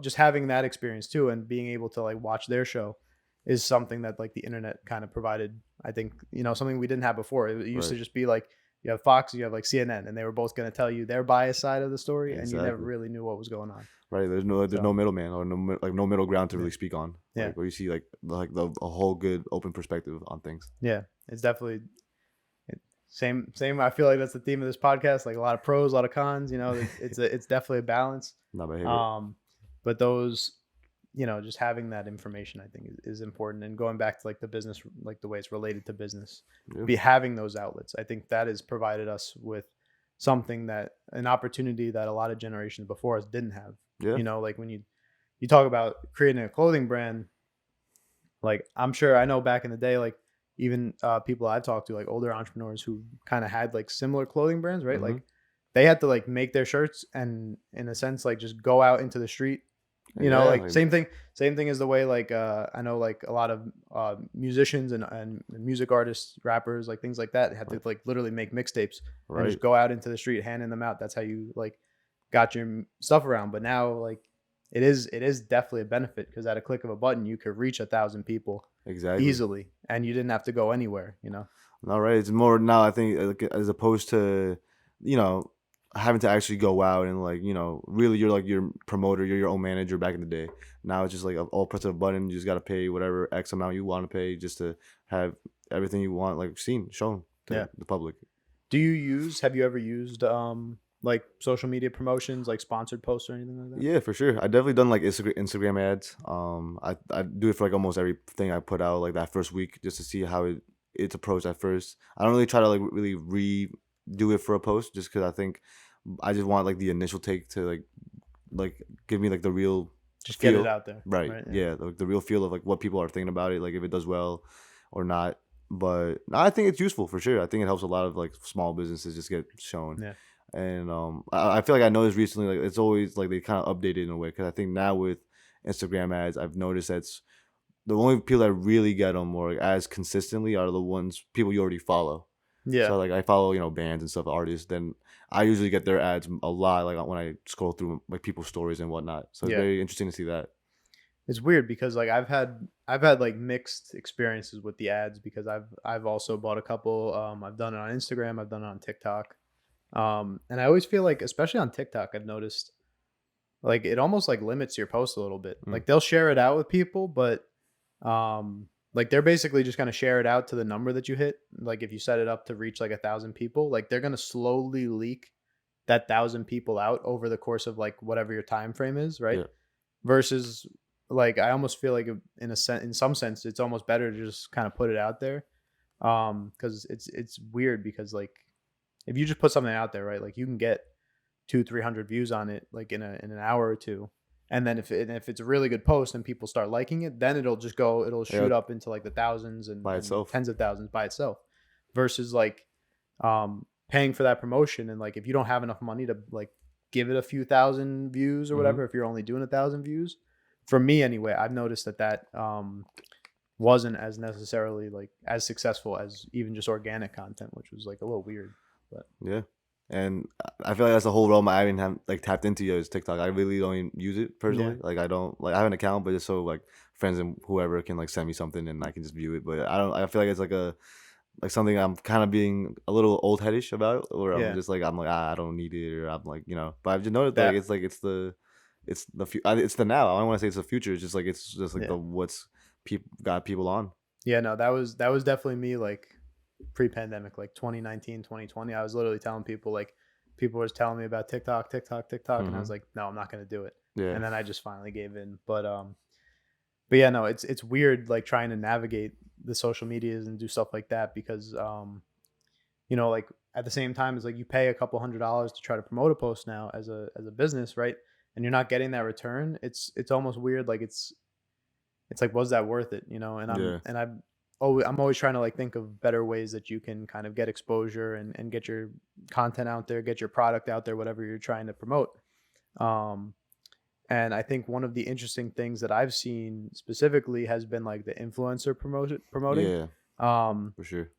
just having that experience too, and being able to like watch their show is something that like the internet kind of provided. I think something we didn't have before. It used to Right. just be like you have Fox, you have like CNN, and they were both going to tell you their biased side of the story, and you never Exactly. really knew what was going on. Right. There's no So middleman or like no middle ground to yeah, really speak on. yeah, Like where you see like a whole good open perspective on things. yeah. It's definitely same. I feel like that's the theme of this podcast. Like a lot of pros, a lot of cons. It's definitely a balance. Not my favorite. Um, but those, just having that information, I think is important. And going back to like the business, like the way it's related to business, Yeah. be having those outlets. I think that has provided us with something an opportunity that a lot of generations before us didn't have. Yeah. Like when you talk about creating a clothing brand, like I'm sure I know back in the day, like even people I've talked to, like older entrepreneurs who kind of had like similar clothing brands, right? Hmm. Like they had to like make their shirts and in a sense like just go out into the street. Yeah. Like same thing as the way like I know like a lot of musicians and music artists, rappers, like things like that had to Right. like literally make mixtapes and just Right. go out into the street handing them out. That's how you like got your stuff around. But now like it is definitely a benefit because at a click of a button you could reach 1,000 people Exactly. easily and you didn't have to go anywhere. All right. It's more now. I think like, as opposed to you know having to actually go out and like really you're like your promoter, you're your own manager back in the day. Now it's just like all press of a button. You just got to pay whatever X amount you want to pay just to have everything you want like seen shown Yeah. to the public. Have you ever used like social media promotions, like sponsored posts or anything like that? Yeah, for sure. I definitely done like Instagram ads. I do it for like almost everything I put out like that first week just to see how it's approached at first. I don't really try to like really redo it for a post just because I think I just want like the initial take to like give me like the real Just get it feel. out there. Right. Right. Yeah. Yeah, like the real feel of like what people are thinking about it, like if it does well or not. But no, I think it's useful for sure. I think it helps a lot of like small businesses just get shown. Yeah. And I feel like I noticed recently, like it's always like they kind of updated in a way because I think now with Instagram ads, I've noticed that's the only people that really get them or like, as consistently are the ones people you already follow. Yeah. So like I follow bands and stuff, artists. Then I usually get their ads a lot, like when I scroll through like people's stories and whatnot. So it's Yeah. very interesting to see that. It's weird because like I've had like mixed experiences with the ads because I've also bought a couple. I've done it on Instagram, I've done it on TikTok. And I always feel like, especially on TikTok, I've noticed like it almost like limits your post a little bit. Mm. Like they'll share it out with people, but Like they're basically just gonna share it out to the number that you hit. Like if you set it up to reach like 1,000 people, like they're gonna slowly leak that 1,000 people out over the course of like whatever your time frame is, right? Yeah. Versus like I almost feel like in some sense it's almost better to just kind of put it out there. Because it's weird because like if you just put something out there, right, like you can get 200-300 views on it like in an hour or two, and then if it's a really good post and people start liking it, then it'll Yeah. shoot up into like the thousands By and itself. tens of thousands by itself, versus like paying for that promotion. And like if you don't have enough money to like give it a few thousand views or Mm-hmm. whatever, if you're only doing 1,000 views, for me anyway, I've noticed that wasn't as necessarily like as successful as even just organic content, which was like a little weird. But Yeah. And I feel like that's the whole realm I haven't like tapped into yet is TikTok. I really don't even use it yeah, personally. Like I don't like I have an account, but just so like friends and whoever can like send me something and I can just view it. But I don't. I feel like it's like something I'm kind of being a little old headish about, or I'm yeah, just like I'm like I don't need it, or I'm like But I've just noticed that like it's the now. I don't want to say it's the future. It's just like yeah. the what's people got people on. Yeah, no, that was definitely me like pre-pandemic, like 2019, 2020. I was literally telling people like people were telling me about TikTok, TikTok, TikTok, and I Mm-hmm. was like, no, I'm not gonna do it. Yeah. And then I just finally gave in. But yeah, no, it's weird like trying to navigate the social medias and do stuff like that because like at the same time it's like you pay a couple $100s to try to promote a post now as a business, right? And you're not getting that return. It's almost weird. Like it's like, was that worth it? And Yeah. I'm always trying to like think of better ways that you can kind of get exposure and get your content out there, get your product out there, whatever you're trying to promote. Um, and I think one of the interesting things that I've seen specifically has been like the influencer promoting. Yeah. Um, For sure.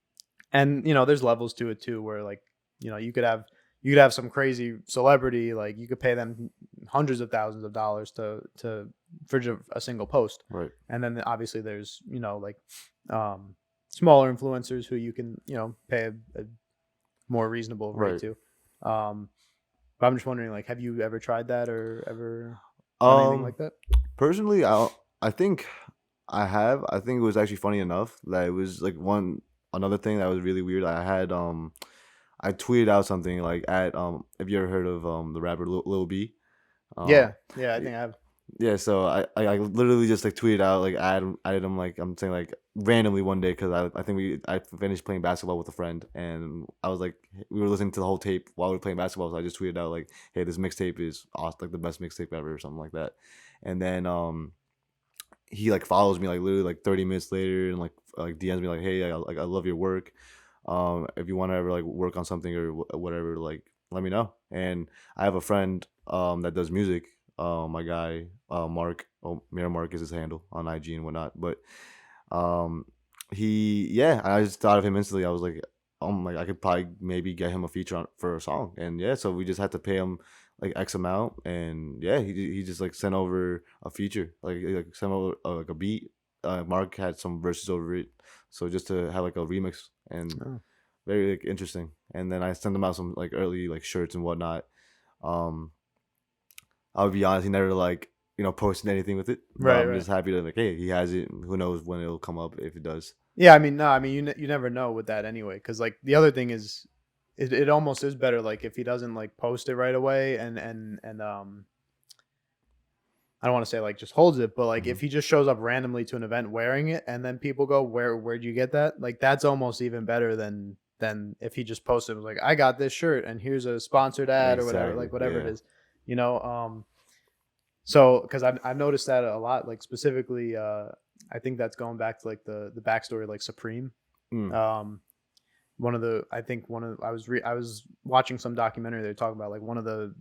and there's levels to it too, where like you could have some crazy celebrity, like you could pay them hundreds of thousands of dollars to for a single post. Right. And then obviously there's like smaller influencers who you can pay a more reasonable rate Right. to. But I'm just wondering, like, have you ever tried that or ever done anything Um. like that? Personally, I think I have. I think it was actually funny enough that it was like another thing that was really weird. I tweeted out something like at have you ever heard of the rapper Lil B? Um Yeah, yeah, I think I have. yeah, so I literally just like tweeted out like added him like I'm saying like randomly one day because I think I finished playing basketball with a friend and I was like we were listening to the whole tape while we were playing basketball, so I just tweeted out like, hey, this mixtape is awesome, like the best mixtape ever or something like that. And then he like follows me like literally like 30 minutes later and like DMs me like, hey, I love your work. If you want to ever like work on something or whatever, like let me know. And I have a friend that does music. My guy Mark, Mirror Mark is his handle on IG and whatnot. But I just thought of him instantly. I was like, like I could probably maybe get him a feature for a song. And yeah, so we just had to pay him like X amount, and yeah, he just like sent over a feature, like sent over like a beat. Mark had some verses over it, so just to have like a remix and Oh. very like interesting. And then I sent him out some like early like shirts and whatnot. Um, I'll be honest, he never like posted anything with it, but Right, I'm right. just happy that like hey, he has it. Who knows when it'll come up if it does. Yeah, I mean, no, I mean, you never know with that anyway, because like the other thing is, it almost is better like if he doesn't like post it right away and I don't want to say like just holds it, but like Hmm. if he just shows up randomly to an event wearing it and then people go, where'd you get that? Like that's almost even better than if he just posted was like, I got this shirt and here's a sponsored ad or whatever, Exactly. like whatever it Yeah. is, you know. So because I've noticed that a lot, like specifically, I think that's going back to like the backstory, like Supreme. Mm. Um, one of the I think one of I was watching some documentary. They were talking about like one of the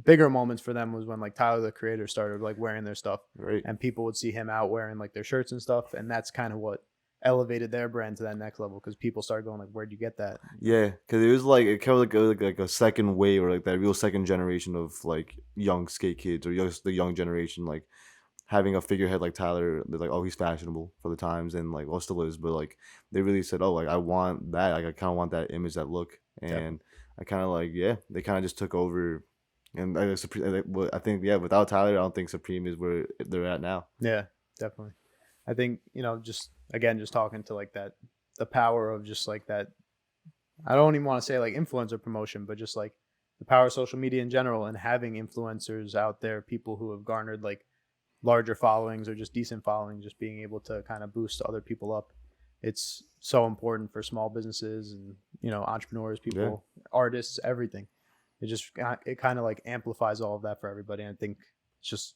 bigger moments for them was when like Tyler the Creator started like wearing their stuff, Right. and people would see him out wearing like their shirts and stuff, and that's kind of what elevated their brand to that next level because people started going like, "Where'd you get that?" Yeah, because it was like it kind of like a second wave or like that real second generation of like young skate kids or the young generation like having a figurehead like Tyler. They're like, oh, he's fashionable for the times and like well still is, but like they really said, oh, like I want that. Like I kind of want that image, that look, and Definitely. I kind of like yeah, they kind of just took over. And I think yeah, without Tyler, I don't think Supreme is where they're at now. Yeah, definitely. I think, just again, just talking to like that, the power of just like that. I don't even want to say like influencer promotion, but just like the power of social media in general and having influencers out there, people who have garnered like larger followings or just decent following, just being able to kind of boost other people up. It's so important for small businesses and, entrepreneurs, Yeah. people, artists, everything. It kind of like amplifies all of that for everybody. And I think it's just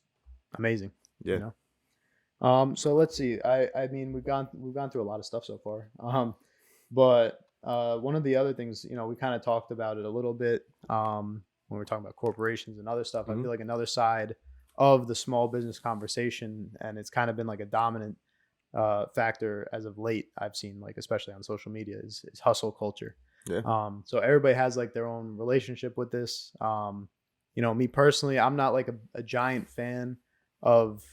amazing, Yeah. you know? So let's see. I mean, we've gone through a lot of stuff so far. But one of the other things, we kind of talked about it a little bit when we were talking about corporations and other stuff. I Hmm. feel like another side of the small business conversation, and it's kind of been like a dominant factor as of late. I've seen, like, especially on social media, is hustle culture. Yeah. So everybody has like their own relationship with this. Me personally, I'm not like a giant fan of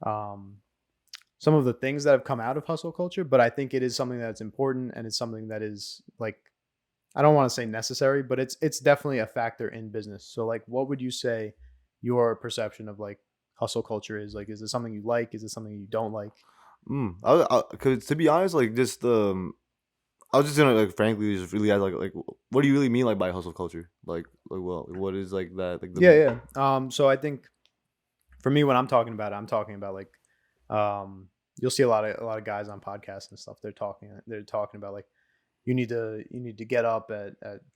um, some of the things that have come out of hustle culture, but I think it is something that's important, and it's something that is like, I don't want to say necessary, but it's definitely a factor in business. So like, what would you say your perception of like hustle culture is? Like, is it something you like? Is it something you don't like? Cause to be honest, like just I was just gonna like frankly just really ask like what do you really mean like by hustle culture? Like well, what is like that like the Yeah, yeah. So I think for me, when I'm talking about it, I'm talking about like, you'll see a lot of guys on podcasts and stuff. They're talking about like, you need to get up at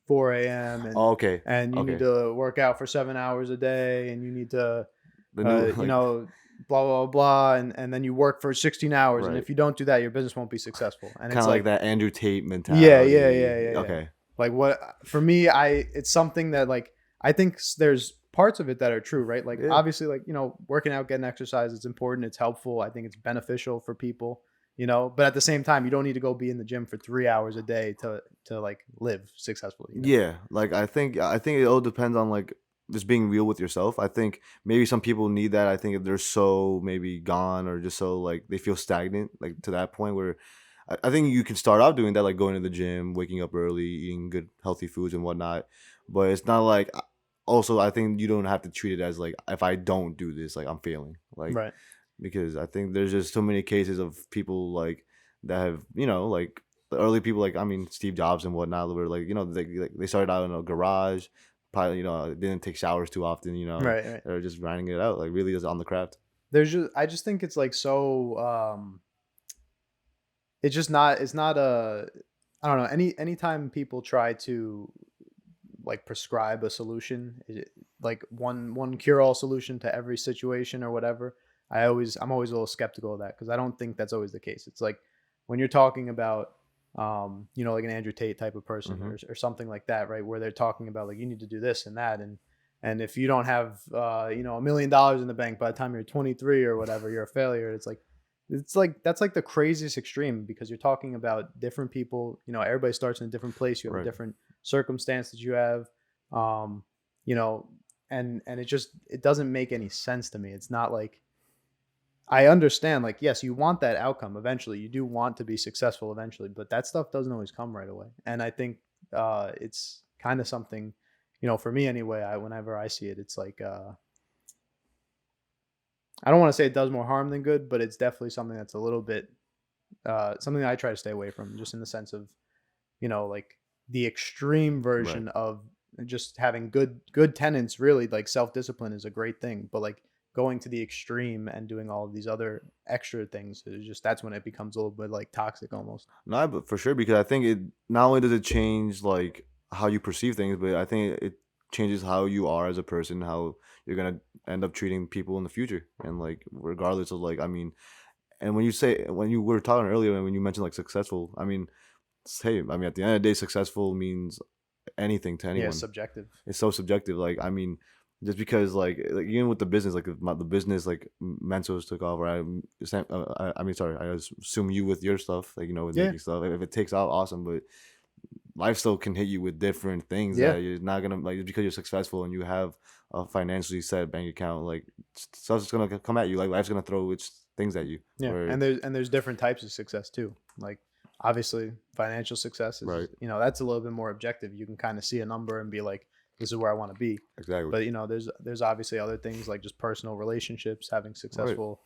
4 a.m. oh, and okay. you need Okay. to work out for 7 hours a day, and you need to The new like blah blah blah, and then you work for 16 hours, and right. if you don't do that, your business won't be successful. And Kind it's of like like, that Andrew Tate yeah, yeah, mentality. yeah, yeah, yeah. Okay. Like, what for me, it's something that like, I think there's parts of it that are true, right? Like, Yeah. obviously, like, working out, getting exercise, it's important, it's helpful. I think it's beneficial for people, but at the same time, you don't need to go be in the gym for 3 hours a day to like live successfully. Yeah, like I think it all depends on like just being real with yourself. I think maybe some people need that. I think if they're so maybe gone or just so like they feel stagnant, like to that point where I think you can start out doing that, like going to the gym, waking up early, eating good healthy foods and whatnot. But it's not like also I think you don't have to treat it as like if I don't do this, like I'm failing. Like Right. because I think there's just so many cases of people like that have like the early people like I mean Steve Jobs and whatnot were like they started out in a garage, probably didn't take showers too often, Right. Right. they're just grinding it out like really just on the craft. I just think it's like so, it's just not, it's not a, I don't know, anytime people try to like prescribe a solution, like one cure all solution to every situation or whatever. I'm always a little skeptical of that, because I don't think that's always the case. It's like when you're talking about, like an Andrew Tate type of person, Hmm. or something like that, right? Where they're talking about like, you need to do this and that, and if you don't have $1 million in the bank by the time you're 23 or whatever, you're a failure. It's like that's like the craziest extreme, because you're talking about different people. Everybody starts in a different place. You have a Right. different circumstance that you have, um, you know, and it doesn't make any sense to me. It's not like, I understand, like, yes, you want that outcome eventually. You do want to be successful eventually, but that stuff doesn't always come right away. And I think it's kind of something, for me anyway. Whenever I see it, it's like, I don't want to say it does more harm than good, but it's definitely something that's a little bit, something that I try to stay away from, just in the sense of, like, the extreme Right. version of just having good tenants. Really, like, self-discipline is a great thing, but like going to the extreme and doing all of these other extra things is just, that's when it becomes a little bit like toxic almost. No, but for sure, because I think it not only does it change like how you perceive things, but I think it changes how you are as a person, how you're gonna end up treating people in the future, and like regardless of like I mean, and when you were talking earlier and when you mentioned like successful, I mean, hey, I mean at the end of the day, successful means anything to Yeah, anyone. subjective. It's so subjective. Like I mean, just because like even with the business, like if the business like Mensoz took off, or I mean sorry, I assume you with your stuff, like with Yeah, making stuff. If it takes out, awesome. But life still can hit you with different things yeah, that you're not gonna like just because you're successful and you have a financially set bank account. Like stuff's gonna come at you. Like life's gonna throw its things at you. yeah. Where And there's different types of success too. Like, obviously, financial success is, right, that's a little bit more objective. You can kind of see a number and be like, this is where I want to be. exactly, But there's obviously other things, like just personal relationships, having right, successful,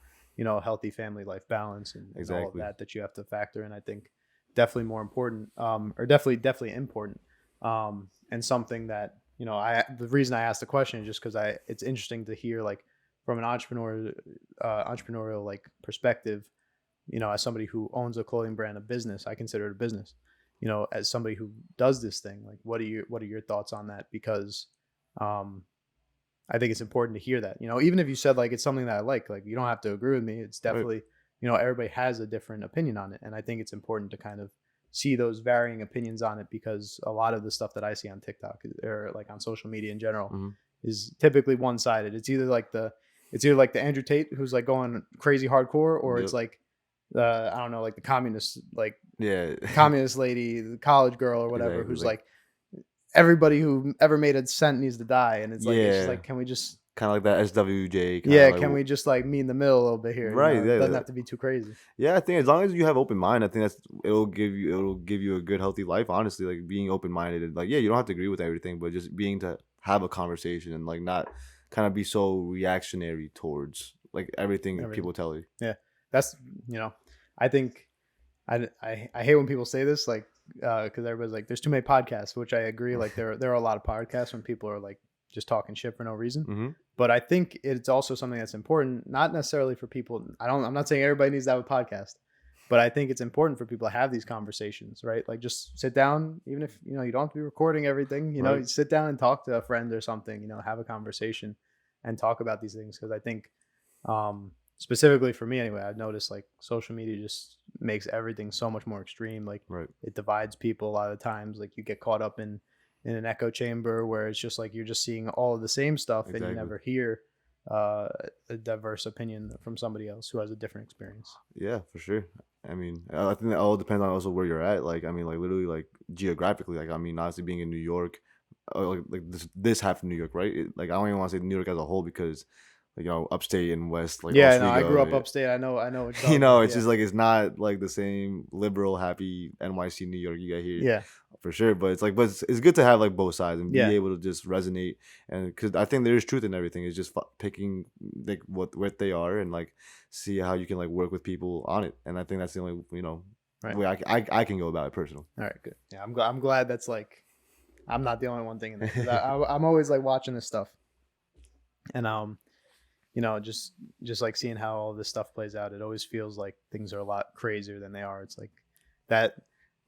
healthy family life balance and all of Exactly. that you have to factor in. I think definitely more important, or definitely important, and something that the reason I asked the question is just because it's interesting to hear like from an entrepreneurial like perspective. As somebody who owns a clothing brand, a business, I consider it a business. As somebody who does this thing, like what are your thoughts on that? Because um, I think it's important to hear that. Even if you said like it's something that I like you don't have to agree with me. It's Right. definitely, everybody has a different opinion on it, and I think it's important to kind of see those varying opinions on it because a lot of the stuff that I see on TikTok or like on social media in general Hmm. is typically one sided. It's either like the Andrew Tate who's like going crazy hardcore, or it's Yep. like the I don't know, like the Yeah. communist lady, the college girl or whatever, Exactly. who's Like, like everybody who ever made a cent needs to die, and it's just yeah, like, can we just kind of like that SWJ kind of yeah, like. can we just like meet in the middle a little bit here? Right. It doesn't Yeah. have to be too crazy. Yeah, I think as long as you have open mind, I think it'll give you a good healthy life. Honestly, like being open minded and like yeah, you don't have to agree with everything, but just being to have a conversation and like not kind of be so reactionary towards like everything Everything. people tell you. Yeah, that's you know, I think I hate when people say this like because everybody's like, there's too many podcasts, which I agree. Like there are a lot of podcasts when people are like just talking shit for no reason. Hmm. But I think it's also something that's important, not necessarily for people. I'm not saying everybody needs to have a podcast, but I think it's important for people to have these conversations, right? Like just sit down, even if you don't have to be recording everything. Right. You sit down and talk to a friend or something. Have a conversation and talk about these things because I think specifically for me anyway, I've noticed like social media just makes everything so much more extreme. Like Right. it divides people a lot of times. Like you get caught up in an echo chamber where it's just like you're just seeing all of the same stuff and you Exactly. never hear uh, a diverse opinion from somebody else who has a different experience. Yeah, for sure. I mean, I think that all depends on also where you're at. Like, I mean, like literally, like geographically. Like, I mean, honestly, being in New York, like this half of New York, right? Like, I don't even want to say New York as a whole because, like, upstate and west, like Yeah, no, I grew up Oswego, upstate. I know what you're talking about. it's Yeah, just like it's not like the same liberal, happy NYC New York you get here yeah, for sure. But it's like, but it's good to have like both sides and be yeah, able to just resonate. And because I think there's truth in everything. It's just picking like what they are and like see how you can like work with people on it. And I think that's the only right. way I can go about it personally. All right, good. Yeah, I'm glad that's like I'm not the only one thinking that because I'm always like watching this stuff and just like seeing how all this stuff plays out. It always feels like things are a lot crazier than they are. It's like that.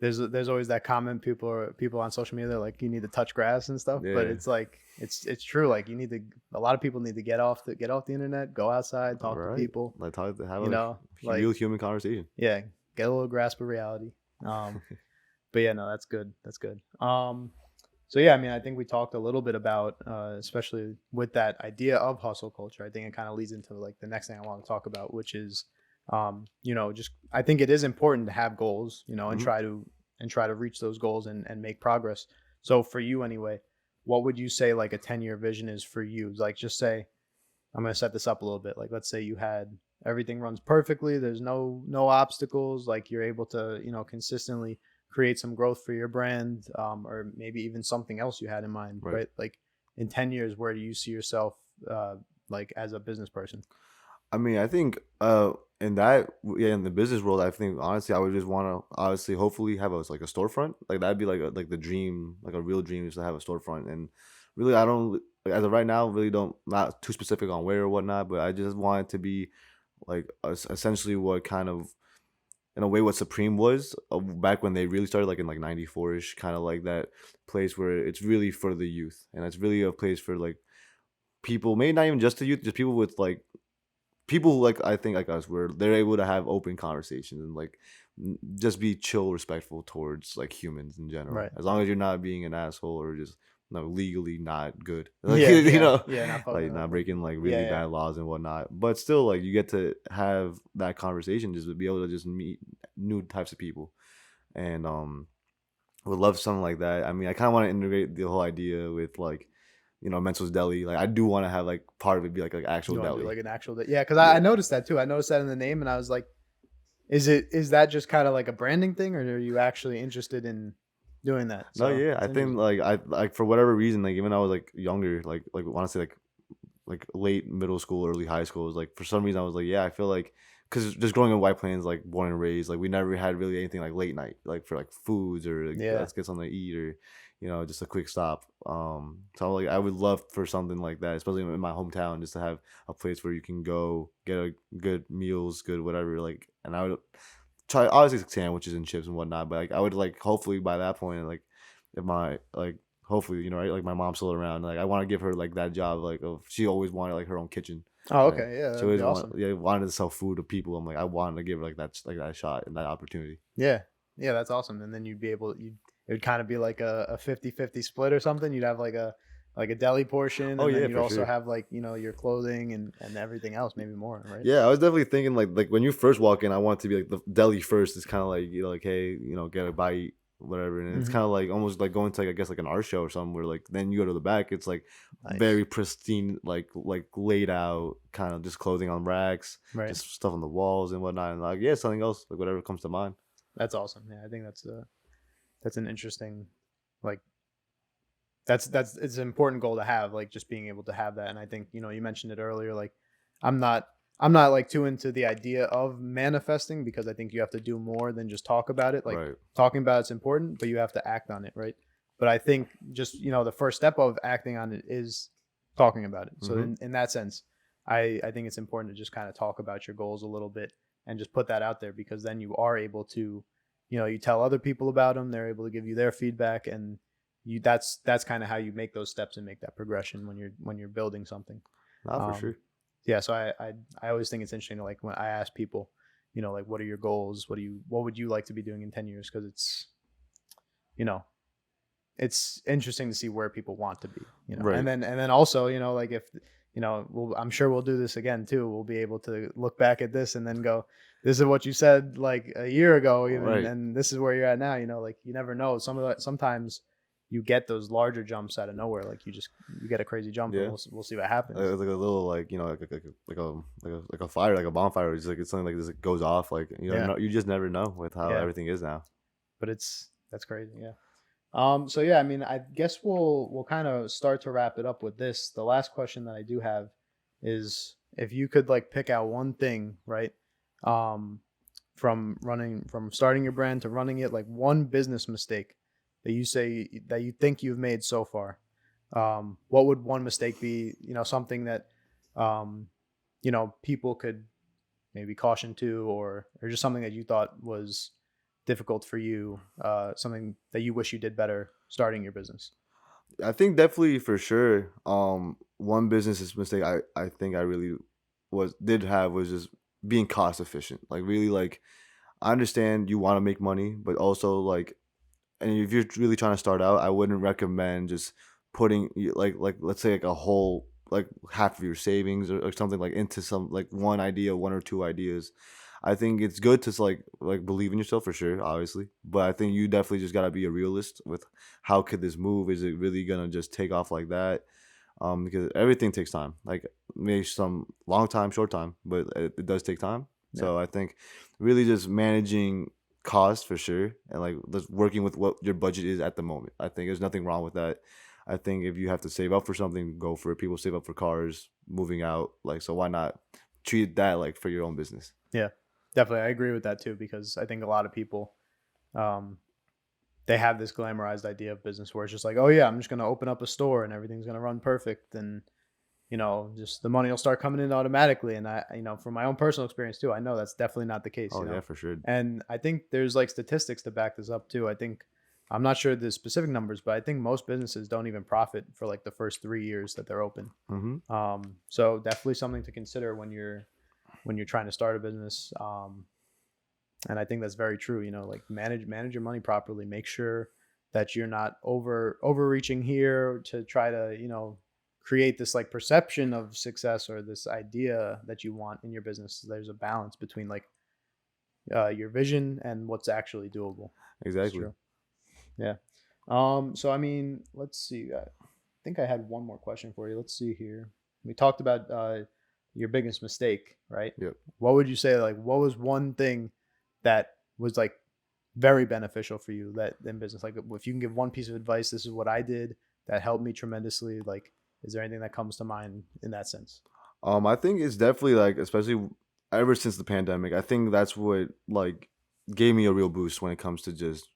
There's always that comment people on social media, they're like, you need to touch grass and stuff, but Yeah. it's like it's true. Like a lot of people need to get off the internet, go outside, All talk to right. people. Like talk to have You a know, like real human conversation. yeah, get a little grasp of reality. But yeah, no, that's good. That's good. So yeah, I mean, I think we talked a little bit about, especially with that idea of hustle culture. I think it kind of leads into like the next thing I want to talk about, which is, just I think it is important to have goals, and Hmm. try to reach those goals and make progress. So for you anyway, what would you say like a 10-year vision is for you? Like just say, I'm gonna set this up a little bit. Like let's say you had everything runs perfectly. There's no obstacles. Like you're able to consistently create some growth for your brand, or maybe even something else you had in mind, Right. right? Like in 10 years, where do you see yourself, like as a business person? I mean, I think in the business world, I think honestly, I would just want to obviously, hopefully, have a like a storefront. Like that'd be like the dream, like a real dream, is to have a storefront. And really, I don't like, as of right now, really don't not too specific on where or whatnot. But I just want it to be like essentially what kind of in a way what Supreme was back when they really started, like in like '94 ish, kind of like that place where it's really for the youth, and it's really a place for like people, maybe not even just the youth, just people with like people like I think like us, where they're able to have open conversations and like just be chill, respectful towards like humans in general. Right. As long as you're not being an asshole or just legally not good, like Yeah. Yeah. Yeah. Not fucking like with not everyone. breaking like Yeah. really Yeah. bad laws and whatnot. But still, like you get to have that conversation, just to be able to just meet new types of people, and would love something like that. I mean, I kind of want to integrate the whole idea with like Mensoz Deli. Like I do want to have like part of it be like actual You want to do deli. like an actual day? Yeah, because I Yeah. noticed that too. I noticed that in the name, and I was like, is that just kind of like a branding thing, or are you actually interested in doing that? No, So yeah, it's I think interesting. like I like for whatever reason, like even when I was like younger, like want to say like like late middle school, early high school. It was like for some reason I was like, yeah, I feel like because just growing up in White Plains, like born and raised, like we never had really anything like late night, like for like foods or like, Yeah. let's get something to eat or just a quick stop. So like I would love for something like that, especially in my hometown, just to have a place where you can go get a good meals, good whatever. Like, and I would try obviously like sandwiches and chips and whatnot, but like I would like hopefully by that point, like if my like hopefully right, like my mom's still around, like I want to give her like that job, like of she always wanted like her own kitchen. Oh, Right. okay. Yeah, She that'd be always awesome. wanted to sell food to people. I'm like, I wanted to give her like that shot and that opportunity. Yeah. Yeah, that's awesome. And then you'd be able you it would kind of be like a 50-50 split or something. You'd have like a deli portion, Oh and then yeah, you'd for also sure. have like, your clothing and everything else, maybe more, right? Yeah, I was definitely thinking like when you first walk in, I want to be like the deli first. It's kind of like like hey, get a bite, whatever, and it's Hmm. kind of like almost like going to like I guess like an art show or something where like then you go to the back, it's like Nice. very pristine, like laid out, kind of just clothing on racks, Right. just stuff on the walls and whatnot, and like yeah, something else like whatever comes to mind. That's awesome. Yeah, I think that's an interesting, like, that's it's an important goal to have, like just being able to have that. And I think, you mentioned it earlier, like I'm not I'm not like too into the idea of manifesting, because I think you have to do more than just talk about it. Like Right. talking about it's important, but you have to act on it, right? But I think just, the first step of acting on it is talking about it. So Mm-hmm. in that sense, I think it's important to just kind of talk about your goals a little bit and just put that out there, because then you are able to, you tell other people about them, they're able to give you their feedback, and that's kind of how you make those steps and make that progression when you're building something. Not for um sure. yeah, so I always think it's interesting to, like, when I ask people, like, what are your goals, what would you like to be doing in 10 years, because you know it's interesting to see where people want to be, Right. and then also, like, if I'm sure we'll do this again too, we'll be able to look back at this and then go, this is what you said like a year ago even, Right. and this is where you're at now, like, you never know, sometimes you get those larger jumps out of nowhere, like you get a crazy jump, and Yeah. we'll see what happens. It's like a little like like a fire like a bonfire. It's like it's something like this that goes off. Like Yeah. you just never know with how Yeah, everything is now. but that's crazy. Yeah. So yeah, I mean, I guess we'll kind of start to wrap it up with this. The last question that I do have is, if you could, like, pick out one thing, right? Um, from starting your brand to running it, like one business mistake that you say that you think you've made so far. What would one mistake be? Something that people could maybe caution to, or just something that you thought was difficult for you, something that you wish you did better starting your business. I think definitely for sure. One business mistake I think I really did have was just being cost efficient. Like really like I understand you want to make money, but also like and if you're really trying to start out, I wouldn't recommend just putting like let's say like a whole like half of your savings or something like into some like one idea, one or two ideas. I think it's good to like believe in yourself for sure, obviously, but I think you definitely just gotta be a realist with how could this move? Is it really gonna just take off like that? Because everything takes time. Like maybe some long time, short time, but it does take time. Yeah. So I think really just managing cost for sure and like just working with what your budget is at the moment. I think there's nothing wrong with that. I think if you have to save up for something, go for it. People save up for cars, moving out, like so why not treat that like for your own business? Yeah, definitely. I agree with that too, because I think a lot of people, um, they have this glamorized idea of business where it's just like, oh yeah, I'm just going to open up a store and everything's going to run perfect. And, just the money will start coming in automatically. And from my own personal experience too, I know that's definitely not the case, Oh yeah, for sure. and I think there's like statistics to back this up too. I think, I'm not sure the specific numbers, but I think most businesses don't even profit for like the first 3 years that they're open. Mm-hmm. So definitely something to consider when you're trying to start a business. And I think that's very true. Like, manage your money properly. Make sure that you're not overreaching here to try to, create this like perception of success, or this idea that you want in your business. There's a balance between, like, your vision and what's actually doable. It's Exactly. true. Yeah. So I mean, let's see. I think I had one more question for you. Let's see here. We talked about your biggest mistake, right? Yep. What would you say? Like, what was one thing that was, like, very beneficial for you that in business? Like, if you can give one piece of advice, this is what I did that helped me tremendously. Like, Is there anything that comes to mind in that sense? I think it's definitely like, especially ever since the pandemic, I think that's what like gave me a real boost when it comes to just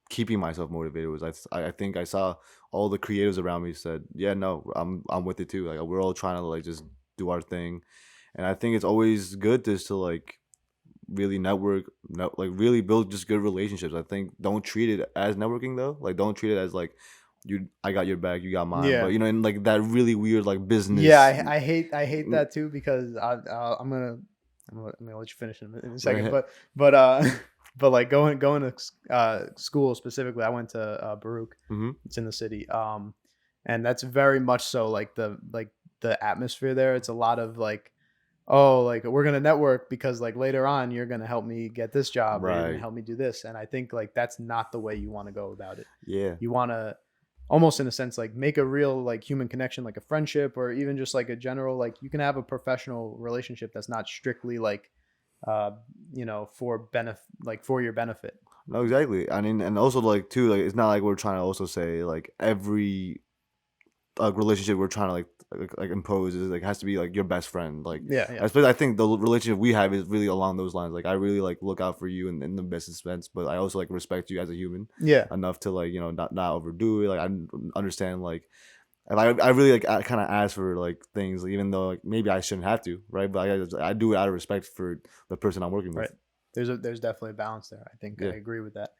keeping myself motivated. Was I think I saw all the creatives around me said, yeah, no, I'm with it too. Like we're all trying to like just do our thing, and I think it's always good just to like really network, like really build just good relationships. I think don't treat it as networking though. Like don't treat it as like I got your back, you got mine. But Yeah. in like that really weird like Yeah, business. I hate that too because I'm gonna let you finish in a second, Right. but but like going to school specifically, I went to Baruch. Mm-hmm. It's in the city, and that's very much so like the atmosphere there. It's a lot of like, oh, like we're gonna network because like later on you're gonna help me get this job or you're gonna Right. help me do this, and I think like that's not the way you want to go about it. Yeah. You want to almost in a sense like make a real like human connection, like a friendship or even just like a general, like you can have a professional relationship that's not strictly like uh for benefit, like for your benefit. No, exactly. I mean, and also like too, like it's not like we're trying to also say like every relationship we're trying to like impose is like has to be like your best friend. Like Yeah, yeah, I think the relationship we have is really along those lines. Like I really like look out for you in the best sense, but I also like respect you as a human yeah, enough to like not overdo it. Like I understand like. And I really like I kind of ask for like things, like, even though like maybe I shouldn't have to, right? But I do it out of respect for the person I'm working right. with. There's definitely a balance there. I think I Yeah. agree with that.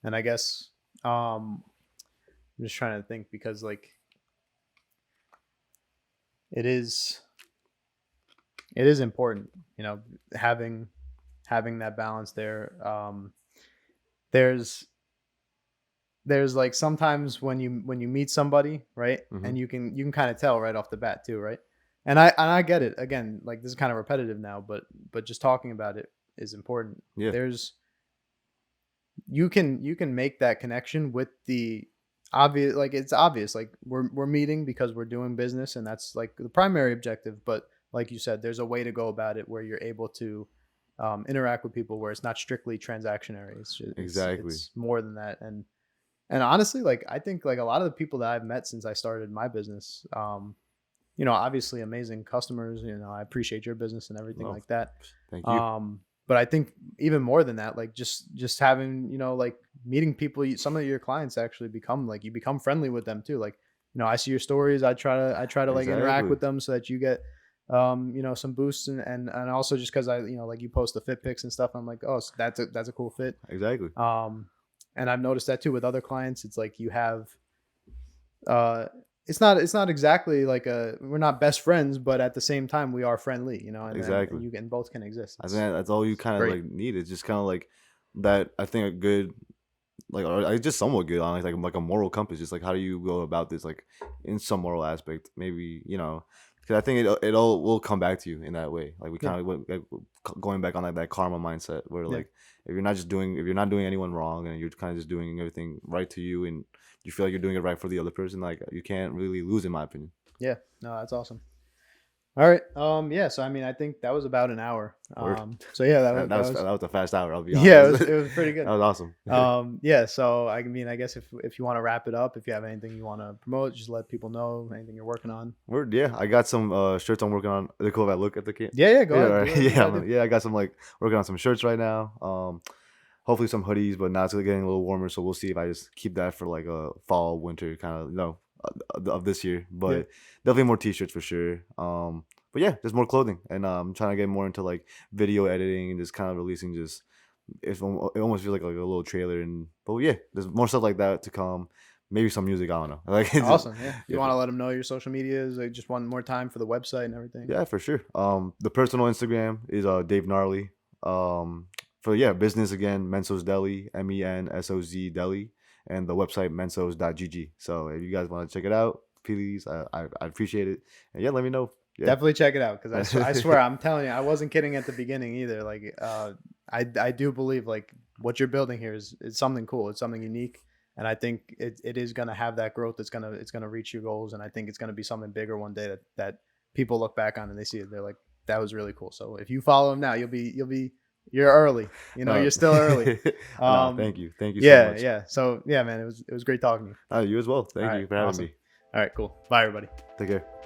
And I guess I'm just trying to think because like it is it is important, having that balance there. There's like sometimes when you meet somebody, right, Mm-hmm. and you can kind of tell right off the bat too, right. And I get it, again, like this is kind of repetitive now, but just talking about it is important. Yeah. There's you can make that connection with the obvious, like it's obvious, like we're meeting because we're doing business and that's like the primary objective, but like you said, there's a way to go about it where you're able to interact with people where it's not strictly transactionary. It's just, Exactly. it's more than that. And honestly, like I think like a lot of the people that I've met since I started my business, obviously amazing customers. I appreciate your business and everything No, like that. thank you. But I think even more than that, like just having, like meeting people, some of your clients actually become like you become friendly with them too. Like, I see your stories. I try to like interact Exactly. with them so that you get some boosts and also just because like you post the fit pics and stuff. I'm like, oh, so that's a cool fit. Exactly. And I've noticed that too with other clients. It's like you have uh it's not exactly like we're not best friends, but at the same time we are friendly, and Exactly. you can both can exist. I think It's that's all you kind of great. like need. It's just kind of like that. I think a good, like, or just somewhat good on like a moral compass. Just like how do you go about this, like in some moral aspect, maybe because I think it all will come back to you in that way. Like we Yeah, kind of went like, going back on like that karma mindset where yeah, like if you're not doing anyone wrong and you're kind of just doing everything right to you and you feel like you're doing it right for the other person, like you can't really lose, in my opinion. yeah. No, that's awesome. All right. Yeah. So I mean, I think that was about an hour. Word. So yeah, that was That that was was a fast hour. I'll be yeah, it honest. was it was pretty That good. was awesome. Yeah. So I mean, I guess if you want to wrap it up, if you have anything you want to promote, just let people know anything you're working on. Word, yeah. I got some shirts I'm working on. They're cool if I look at the kit. Yeah, yeah. Go Yeah, ahead. Do right. whatever you Yeah, gotta do. yeah. I got some like working on some shirts right now. Hopefully some hoodies, but now it's getting a little warmer, so we'll see if I just keep that for like a fall, winter kind of of this year. Yeah. But definitely more t-shirts for sure. But yeah, there's more clothing, and I'm trying to get more into like video editing and just kind of releasing just it almost feels like a little trailer. And but yeah, there's more stuff like that to come. Maybe some music. I don't know. Like it's just, Awesome. Yeah. You yeah, want to let them know your social medias? Like just one more time for the website and everything. yeah, for sure. The personal Instagram is Dave Gnarly. For business again, Mensoz Deli, MENSOZ Deli, and the website mensoz.gg. So if you guys want to check it out, please, I appreciate it. And yeah, let me know. Yeah. Definitely check it out because I swear I'm telling you, I wasn't kidding at the beginning either. Like I do believe like what you're building here is something cool. It's something unique, and I think it is gonna have that growth. It's gonna reach your goals, and I think it's gonna be something bigger one day that people look back on and they see it. They're like, that was really cool. So if you follow him now, you're early. No, You're still early. no, Um, thank you so yeah, much. yeah. So yeah, man, it was great talking to you. You as well. All Thank right, you for having awesome. me. All right, cool. Bye, everybody. Take care.